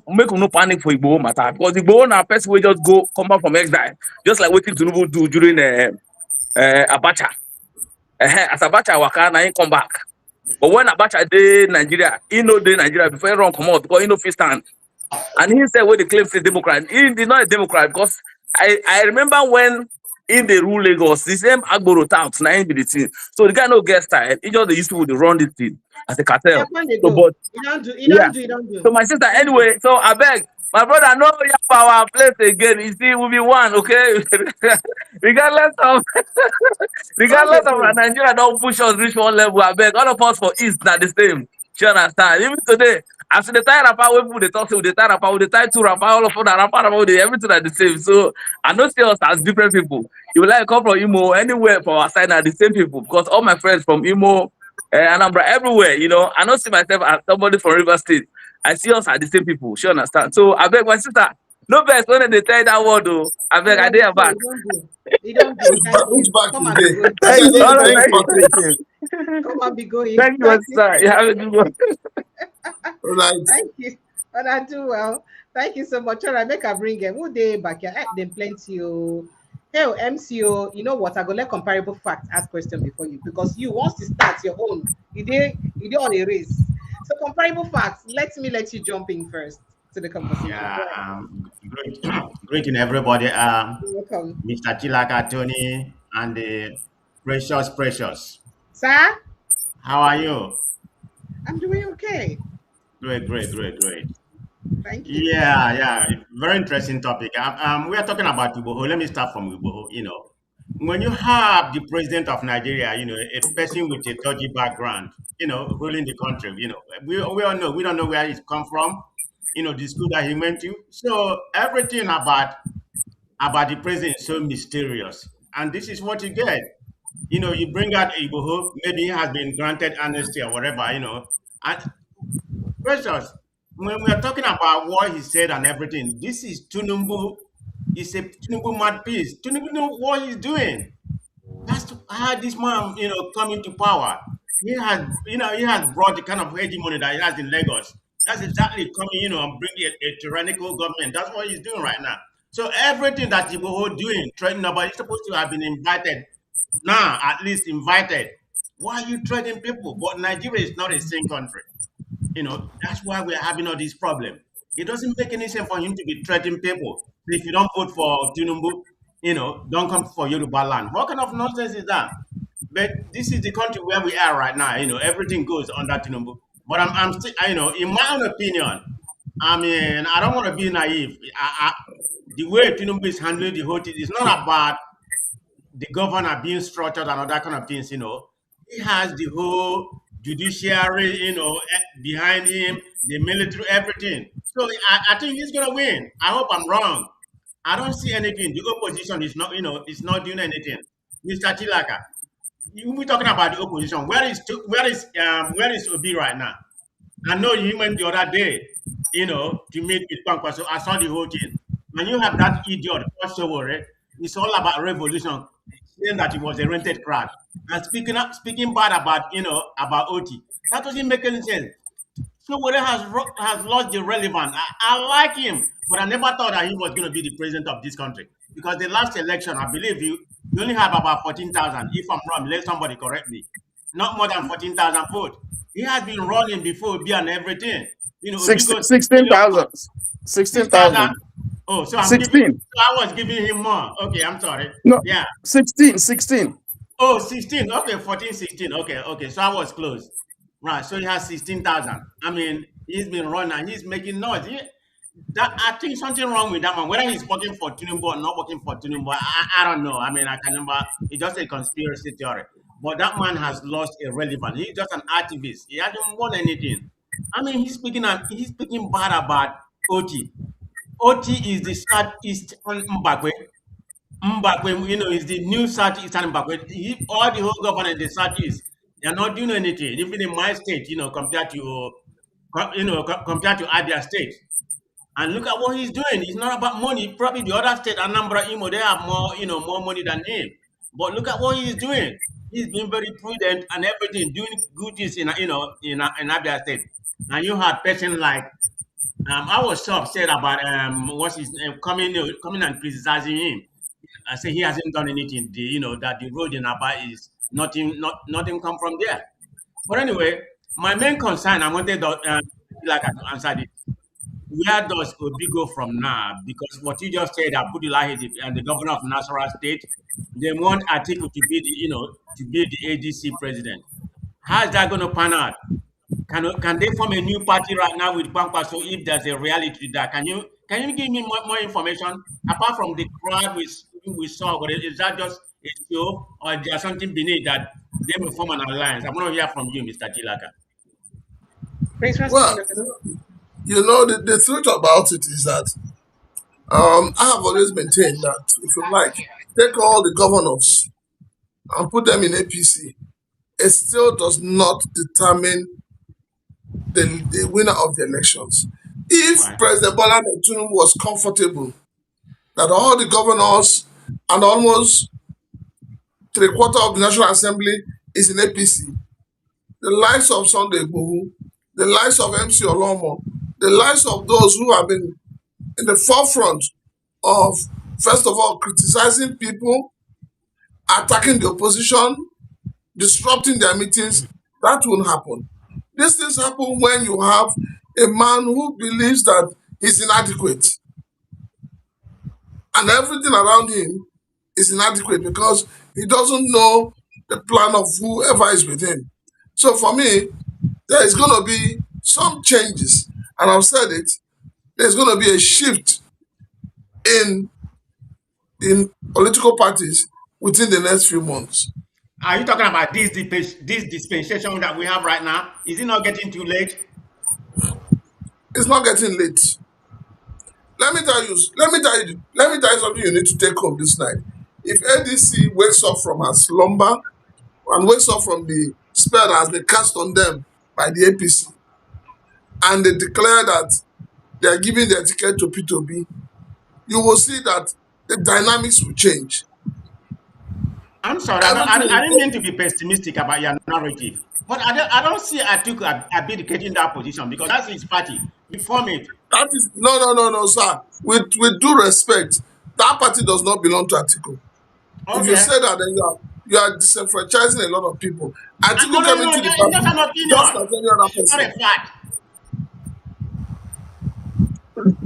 panic for Igboho matter because Igboho now person will just go come back from exile, just like what Tinubu do during Abacha. As Abacha waka, now he come back. But when Abacha did Nigeria, he know dey Nigeria before he run come out because he no fit stand. And he said when they claim he's Democrat, he did not a Democrat because I remember when in the rule Lagos, the same Agboro tax, now be the thing. So the guy no get style. He just used to run this thing as a cartel. So, but You don't do. so my sister, anyway, so I beg, my brother, no you have our place again. You see, we'll be one, okay? regardless of Nigeria don't push us reach one level. I beg, all of us for East not the same. You understand? Even today, after the tie rapper, when people they talk to the tie rapper, with the tie two rapper, all of us rapper, everything are the same. So I don't see us as different people. You will like come from Imo, anywhere from our side are the same people because all my friends from Imo, Anambra, everywhere, I don't see myself as somebody from River State. I see us as the same people. She understand. So I beg my sister, no best when they tell that word though. I beg, I dare back. You don't do. Which back Come is and be there? going. Thank you. All Thank right, you. Come and be going. Thank you, my sister. You have a good one. all right. Thank you. And I do well. Thank you so much. All right, make a bring him. Who they back here? Them plenty. Hey, MCO, you know what? I go let comparable fact ask question before you because you want to start your own. You did on a race. So comparable facts. Let you jump in first to the conversation. Yeah, greeting everybody. You're welcome. Mr. Chilaka, Tony, and the Precious. Sir, How are you? I'm doing okay. Great. Thank you. Yeah. Very interesting topic. We are talking about Igboho. Let me start from Igboho. When you have the president of Nigeria, a person with a dodgy background, ruling the country, we all know, we don't know where he's come from, the school that he went to. So everything about the president is so mysterious. And this is what you get. You bring out Igboho, maybe he has been granted amnesty or whatever, And Precious, when we are talking about what he said and everything, this is Tinubu. It's a Tinubu mad piece. Tinubu know what he's doing. That's how this man, come into power. He has brought the kind of hegemony that he has in Lagos. That's exactly coming, and bringing a tyrannical government. That's what he's doing right now. So everything that Igboho doing, trading about, he's supposed to have been invited. Now, at least invited. Why are you trading people? But Nigeria is not a same country. That's why we're having all these problems. It doesn't make any sense for him to be threatening people. If you don't vote for Tinubu, don't come for Yoruba land. What kind of nonsense is that? But this is the country where we are right now. Everything goes under Tinubu. But I'm still, in my own opinion, I don't want to be naive. The way Tinubu is handling the whole thing is not about the governor being structured and all that kind of things. He has the whole judiciary, behind him, the military, everything. So I think he's gonna win. I hope I'm wrong. I don't see anything. The opposition is not, is not doing anything. Mr. Chilaka, you be talking about the opposition. Where is Obi right now? I know he went the other day, to meet with Pankwa. So I saw the whole thing. When you have that idiot, it's all about revolution, saying that it was a rented crowd. And speaking bad about about Oti, that doesn't make any sense. So whether has lost the relevance. I like him, but I never thought that he was going to be the president of this country because the last election, I believe you only have about 14,000. If I'm wrong, let somebody correct me. Not more than 14,000 votes. He has been running before Obi and everything. 16,000. 16,000. Oh, so I'm 16. giving. So I was giving him more. Okay, I'm sorry. No. Yeah. 16. Oh, 16. Okay, 14, 16. Okay. So I was close. Right. So he has 16,000. He's been running and he's making noise. That I think something wrong with that man. Whether he's working for Tinubu or not working for Tinubu, I don't know. I mean, I can remember it's just a conspiracy theory. But that man has lost a relevance. He's just an activist. He hasn't won anything. I mean, he's speaking bad about OT. OT is the Southeast Mbakwe. Mbakwe, is the new Southeastern Mbakwe. All the whole government in the Southeast, they're not doing anything. Even in my state, compared to compared to Abia State. And look at what he's doing. It's not about money. Probably the other state, Anambra, Imo, they have more money than him. But look at what he's doing. He's being very prudent and everything, doing good things in Abia State. And you have person like I was so upset about what's his name coming and criticizing him. I say he hasn't done anything. That the road in Aba is nothing come from there. But anyway, my main concern, I wanted like to answer this. Where does Obi go from now? Because what you just said, Abdullahi and the governor of Nasarawa State, they want Atiku to be the ADC president. How is that going to pan out? Can they form a new party right now with Bangpa? So if there's a reality to that, can you give me more information apart from the crowd we saw? But is that just a show, or is there something beneath that they will form an alliance? I want to hear from you, Mr. Tilaka. Well, the truth about it is that I have always maintained that if you like, take all the governors and put them in APC, it still does not determine the winner of the elections. If President Bola Tinubu was comfortable that all the governors and almost 3/4 of the National Assembly is in APC, the lives of Sunday Igboho, the lives of MC Olomo, the lives of those who have been in the forefront of, first of all, criticizing people, attacking the opposition, disrupting their meetings, that won't happen. These things happen when you have a man who believes that he's inadequate. And everything around him is inadequate because he doesn't know the plan of whoever is with him. So for me, there is going to be some changes. And I've said it, there's going to be a shift in political parties within the next few months. Are you talking about this dispensation that we have right now? Is it not getting too late? It's not getting late. Let me tell you something you need to take home this night. If ADC wakes up from her slumber and wakes up from the spell that has been cast on them by the APC, and they declare that they are giving their ticket to P2B, you will see that the dynamics will change. I'm sorry, I didn't mean to be pessimistic about your narrative, but I don't see Atiku abdicating that position because that's his party. You form it. That is no, sir. With due respect, that party does not belong to Atiku. Okay. If you say that, then you are disenfranchising a lot of people. Atiku came into the party just like any other person. It's not a fact.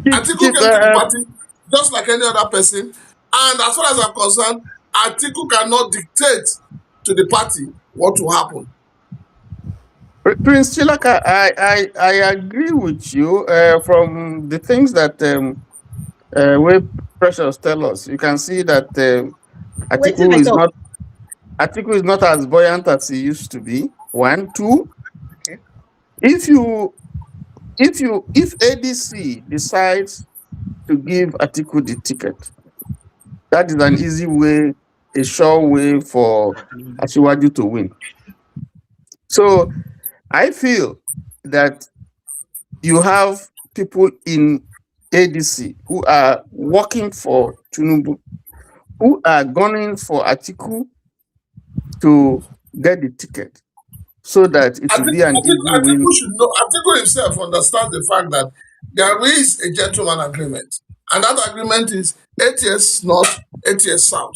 Atiku came to the party just like any other person, and as far as I'm concerned, Atiku cannot dictate to the party what will happen. Prince Chilaka, I agree with you from the things that where Precious tell us. You can see that Atiku is not as buoyant as he used to be. 1, 2. Okay. If ADC decides to give Atiku the ticket, that is an easy way, a sure way for Asiwaju to win. So I feel that you have people in ADC who are working for Tinubu, who are gunning for Atiku to get the ticket, so that it will be an easy win. Atiku himself understands the fact that there is a gentleman agreement, and that agreement is 8 years north, 8 years south.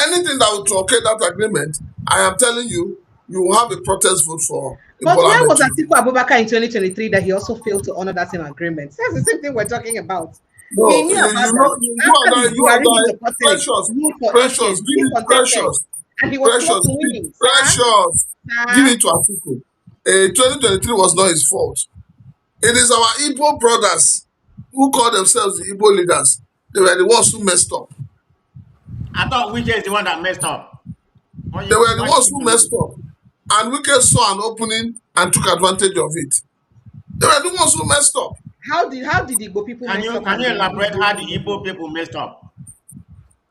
Anything that will truncate that agreement, I am telling you, you will have a protest vote for. But where was Atiku Abubakar in 2023 that he also failed to honor that same agreement? That's the same thing we're talking about. No, you are precious. And he was close to winning. Precious. Give it to Atiku. 2023 was not his fault. It is our Igbo brothers who call themselves the Igbo leaders, they were the ones who messed up. I thought Wike is the one that messed up. They were the ones who messed up. And Wike saw an opening and took advantage of it. They were the ones who messed up. How did the Igbo people Can you elaborate how the Igbo people messed up?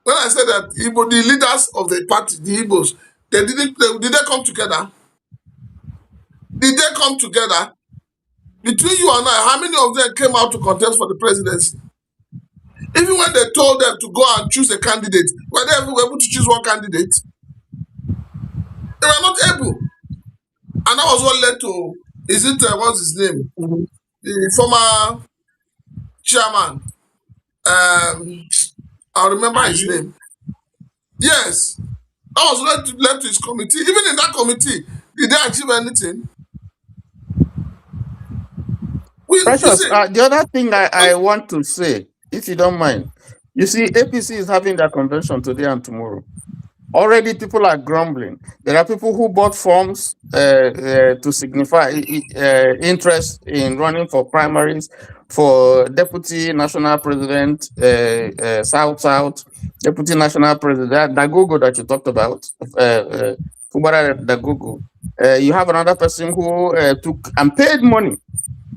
When I said that the leaders of the party, the Igbos, did they come together? Did they come together? Between you and I, how many of them came out to contest for the presidency? Even when they told them to go and choose a candidate, were they ever able to choose one candidate? They were not able. And that was what led to, what's his name? The former chairman. I'll remember his name. Yes. That was led to his committee. Even in that committee, did they achieve anything? Precious, the other thing I want to say, if you don't mind, you see, APC is having their convention today and tomorrow. Already people are grumbling. There are people who bought forms to signify interest in running for primaries for deputy national president, South, deputy national president, Dagogo that you talked about, Fubara Dagogo. You have another person who took and paid money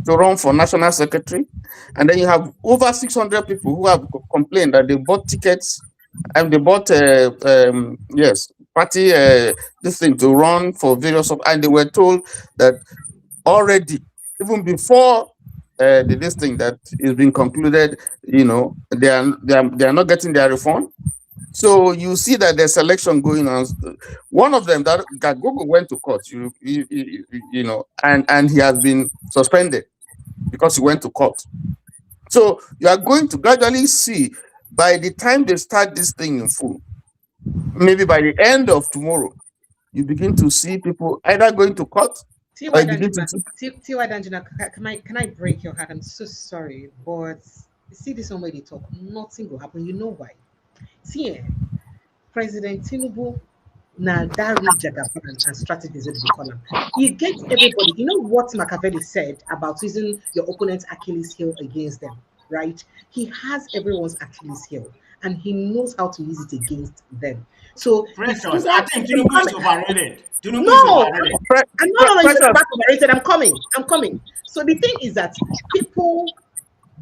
to run for national secretary. And then you have over 600 people who have complained that they bought tickets and they bought party this thing to run for various and they were told that already, even before this thing that is being concluded, you know, they are not getting their refund. So you see that there's selection going on. One of them that Google went to court, you know, and he has been suspended because he went to court. So you are going to gradually see, by the time they start this thing in full, maybe by the end of tomorrow, you begin to see people either going to court. T.Y. Danjuna, can I break your heart? I'm so sorry, but see this one where they talk, nothing will happen. You know why? See, President Tinubu, now that and strategies that we call them. You get everybody. You know what Machiavelli said about using your opponent's Achilles heel against them, right? He has everyone's Achilles heel, and he knows how to use it against them. So I think Tinubu is overrated. No, I'm not overrated. I'm coming. So the thing is that people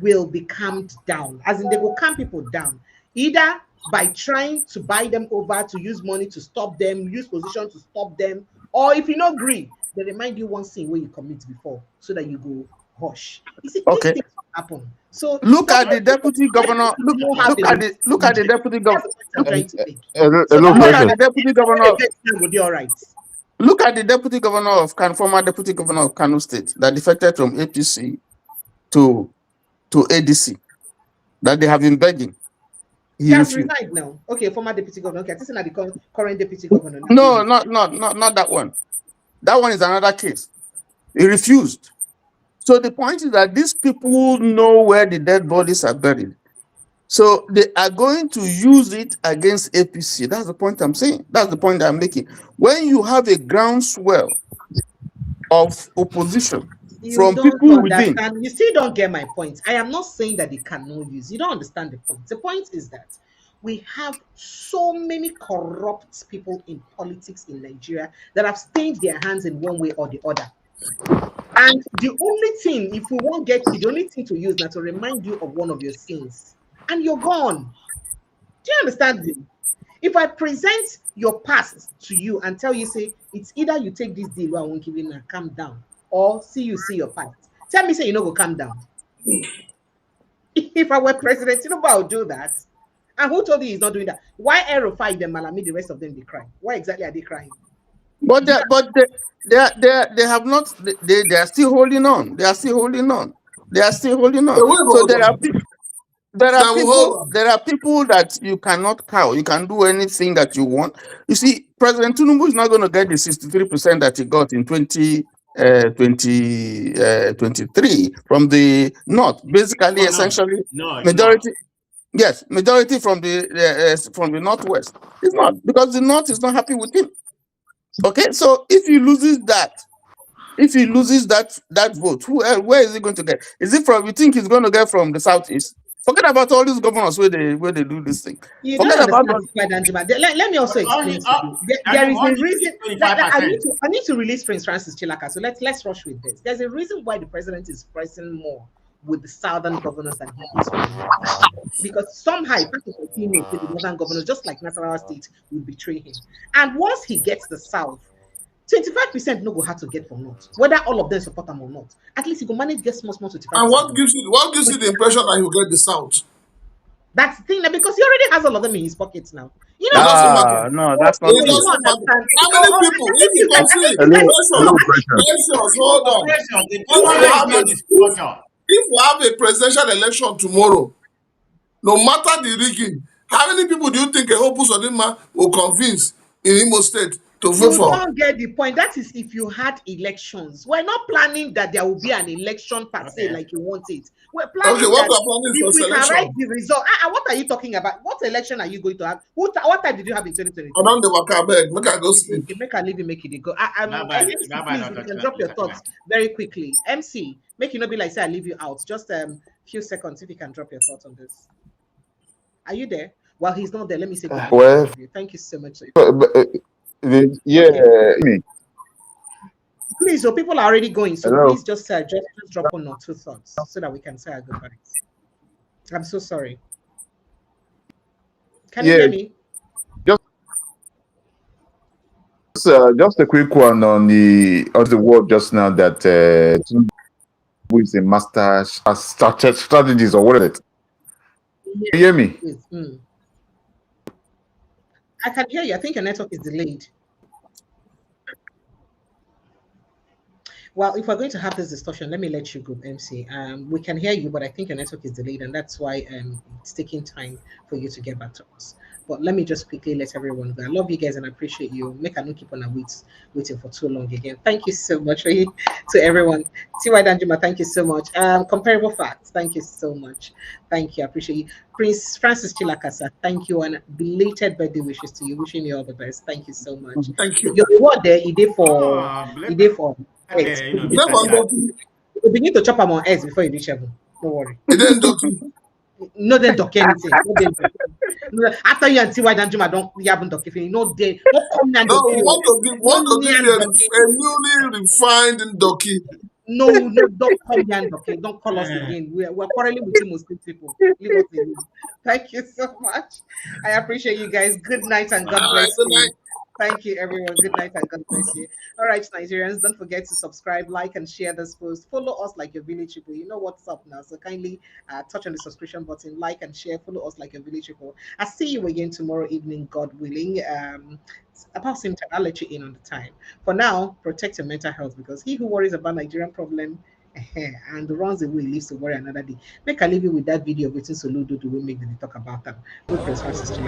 will be calmed down, as in they will calm people down, either by trying to buy them over, to use money to stop them, use position to stop them, or if you don't agree, they remind you one thing where you commit before, so that you go hush. You see, these things happen. So look at the deputy governor. Look at the deputy governor. Look at the deputy governor. Will be all right. Look at the deputy governor of former deputy governor of Kano State that defected from APC to ADC, that they have been begging. He has resigned now. Okay, former deputy governor. Okay, this is not the current deputy governor. No, not that one. That one is another case. He refused. So the point is that these people know where the dead bodies are buried. So they are going to use it against APC. That's the point I'm saying. That's the point I'm making. When you have a groundswell of opposition from people within. You still don't get my point. I am not saying that they cannot use. You don't understand the point. The point is that we have so many corrupt people in politics in Nigeria that have stained their hands in one way or the other. And the only thing, if we won't get you, the only thing to use now to remind you of one of your sins, and you're gone. Do you understand me? If I present your past to you and tell you, say, it's either you take this deal or I won't give you and calm down, or see your past. Tell me, say, you know, go calm down. If I were president, you know, I would do that. And who told you he's not doing that? Why Aerofy them, Malami, the rest of them, they cry? Why exactly are they crying? But they have not. They are still holding on. They are still holding on. So there are people that you cannot cow. You can do anything that you want. You see, President Tinubu is not going to get the 63% that he got in 2023 from the north. Basically, essentially, majority. Yes, majority from the northwest. It's not, because the north is not happy with him. Okay, so if he loses that, If he loses that vote, where is he going to get? Is it from? You think he's going to get from the southeast? Forget about all these governors where they do this thing. You Forget don't about understand, Danjuma. Let me also explain to you. There is a reason. I need to release Prince Francis Chilaka. So let's rush with this. There's a reason why the president is pressing more with the southern governors than he is with the north. Because somehow people continue with the northern governors, just like Nasarawa State, will betray him. And once he gets the south, 25% no go have to get from north, whether all of them support him or not. At least he go manage get small 25%. And what gives you the impression that he'll get the south? That's the thing, because he already has all of them in his pockets now. You know, no, that's not true. How many people? If you can see, hold on. If we have a presidential election tomorrow, no matter the rigging, how many people do you think a Opus Odinma will convince in Imo State to vote for? You don't get the point. That is if you had elections. We're not planning that there will be an election per se like you want it. We're planning what that we're planning if for we can selection. write the result. What are you talking about? What election are you going to have? What time did you have in 2023? I don't know, make I go sleep. Okay, make I leave you, make it go. Please, you can drop your thoughts very quickly. MC, make it not be like say I leave you out. Just few seconds if you can drop your thoughts on this. Are you there? Well, he's not there. Let me say goodbye. Well, Thank you so much. Me. Please, so people are already going. So Hello? please just drop one or two thoughts so that we can say our goodbyes. I'm so sorry. Can you hear me? Just a quick one on the word just now that who is a master strategist or what is it? Yes. You hear me? I can hear you. I think your network is delayed. Well, if we're going to have this discussion, let me let you go, MC. We can hear you, but I think your network is delayed, and that's why it's taking time for you to get back to us. But let me just quickly let everyone go. I love you guys and I appreciate you. Make I not keep on waiting for too long again. Thank you so much to everyone. T.Y. Danjuma, thank you so much. Comparable facts, thank you so much. Thank you, I appreciate you. Prince Francis Chilakasa, thank you, and belated birthday wishes to you. Wishing you all the best. Thank you so much. Thank you. Your reward there, he did for eggs. You begin to chop them on eggs before you reach heaven. Don't worry. No, then dock anything. After you and T.Y. Danjuma don't have dock anything. No, they don't come near dock. We want to give you a newly refined docky. No, don't come here, okay? Don't call us again. We're quarreling with you Muslim people. Leave us alone. Thank you so much. I appreciate you guys. Good night and God bless you. Thank you, everyone. Good night and God bless you. All right, Nigerians, don't forget to subscribe, like, and share this post. Follow us like your village people. You know what's up now, so kindly touch on the subscription button, like and share. Follow us like your village people. I'll see you again tomorrow evening, God willing. About same time, I'll let you in on the time. For now, protect your mental health, because he who worries about Nigerian problem and runs away lives to worry another day. Make I leave you with that video of waiting Soludo do we make them talk about them. Good Prince Francis You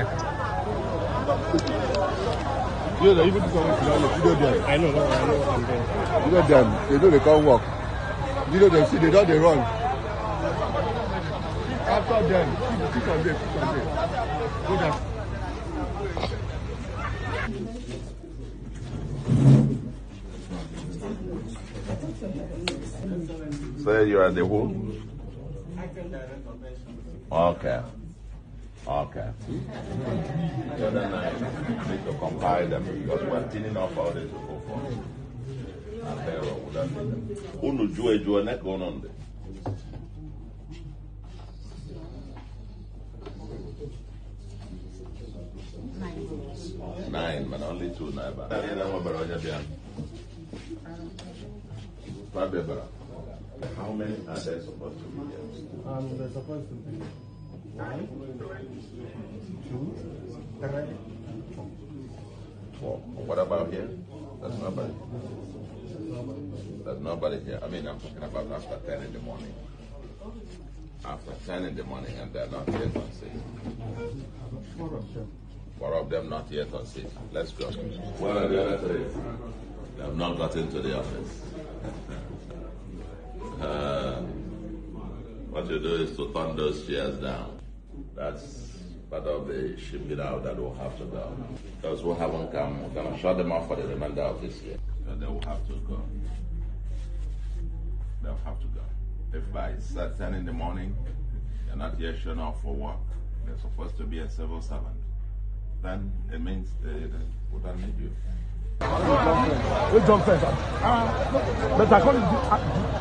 know, even video them. I know I'm there. You know them, they know they can't walk. You know them, see they don't they run. After them, sit on there. Go down. So you are the who? Okay. Okay. The other night, we need to compile them because we're thinning off all this before. Unu jua not going on there. Nine, but only 2 now. How many are there supposed to be here? They're supposed to be 1, 2, 3, 4. What about here? There's nobody. There's nobody here. I mean, I'm talking about after 10 in the morning. After 10 in the morning, and they're not yet on seat. 4 of them not yet on seat. Let's go. What are the other 3? They have not got into the office. What you do is to turn those chairs down. That's part of the shipping out that will have to go. Those who haven't come, we're going to shut them off for the remainder of this year. So they will have to go. don't have to go. If by 10 in the morning, you're not yet shown off for work, they're supposed to be a civil servant, then it means they wouldn't need you. We jump first. But I call it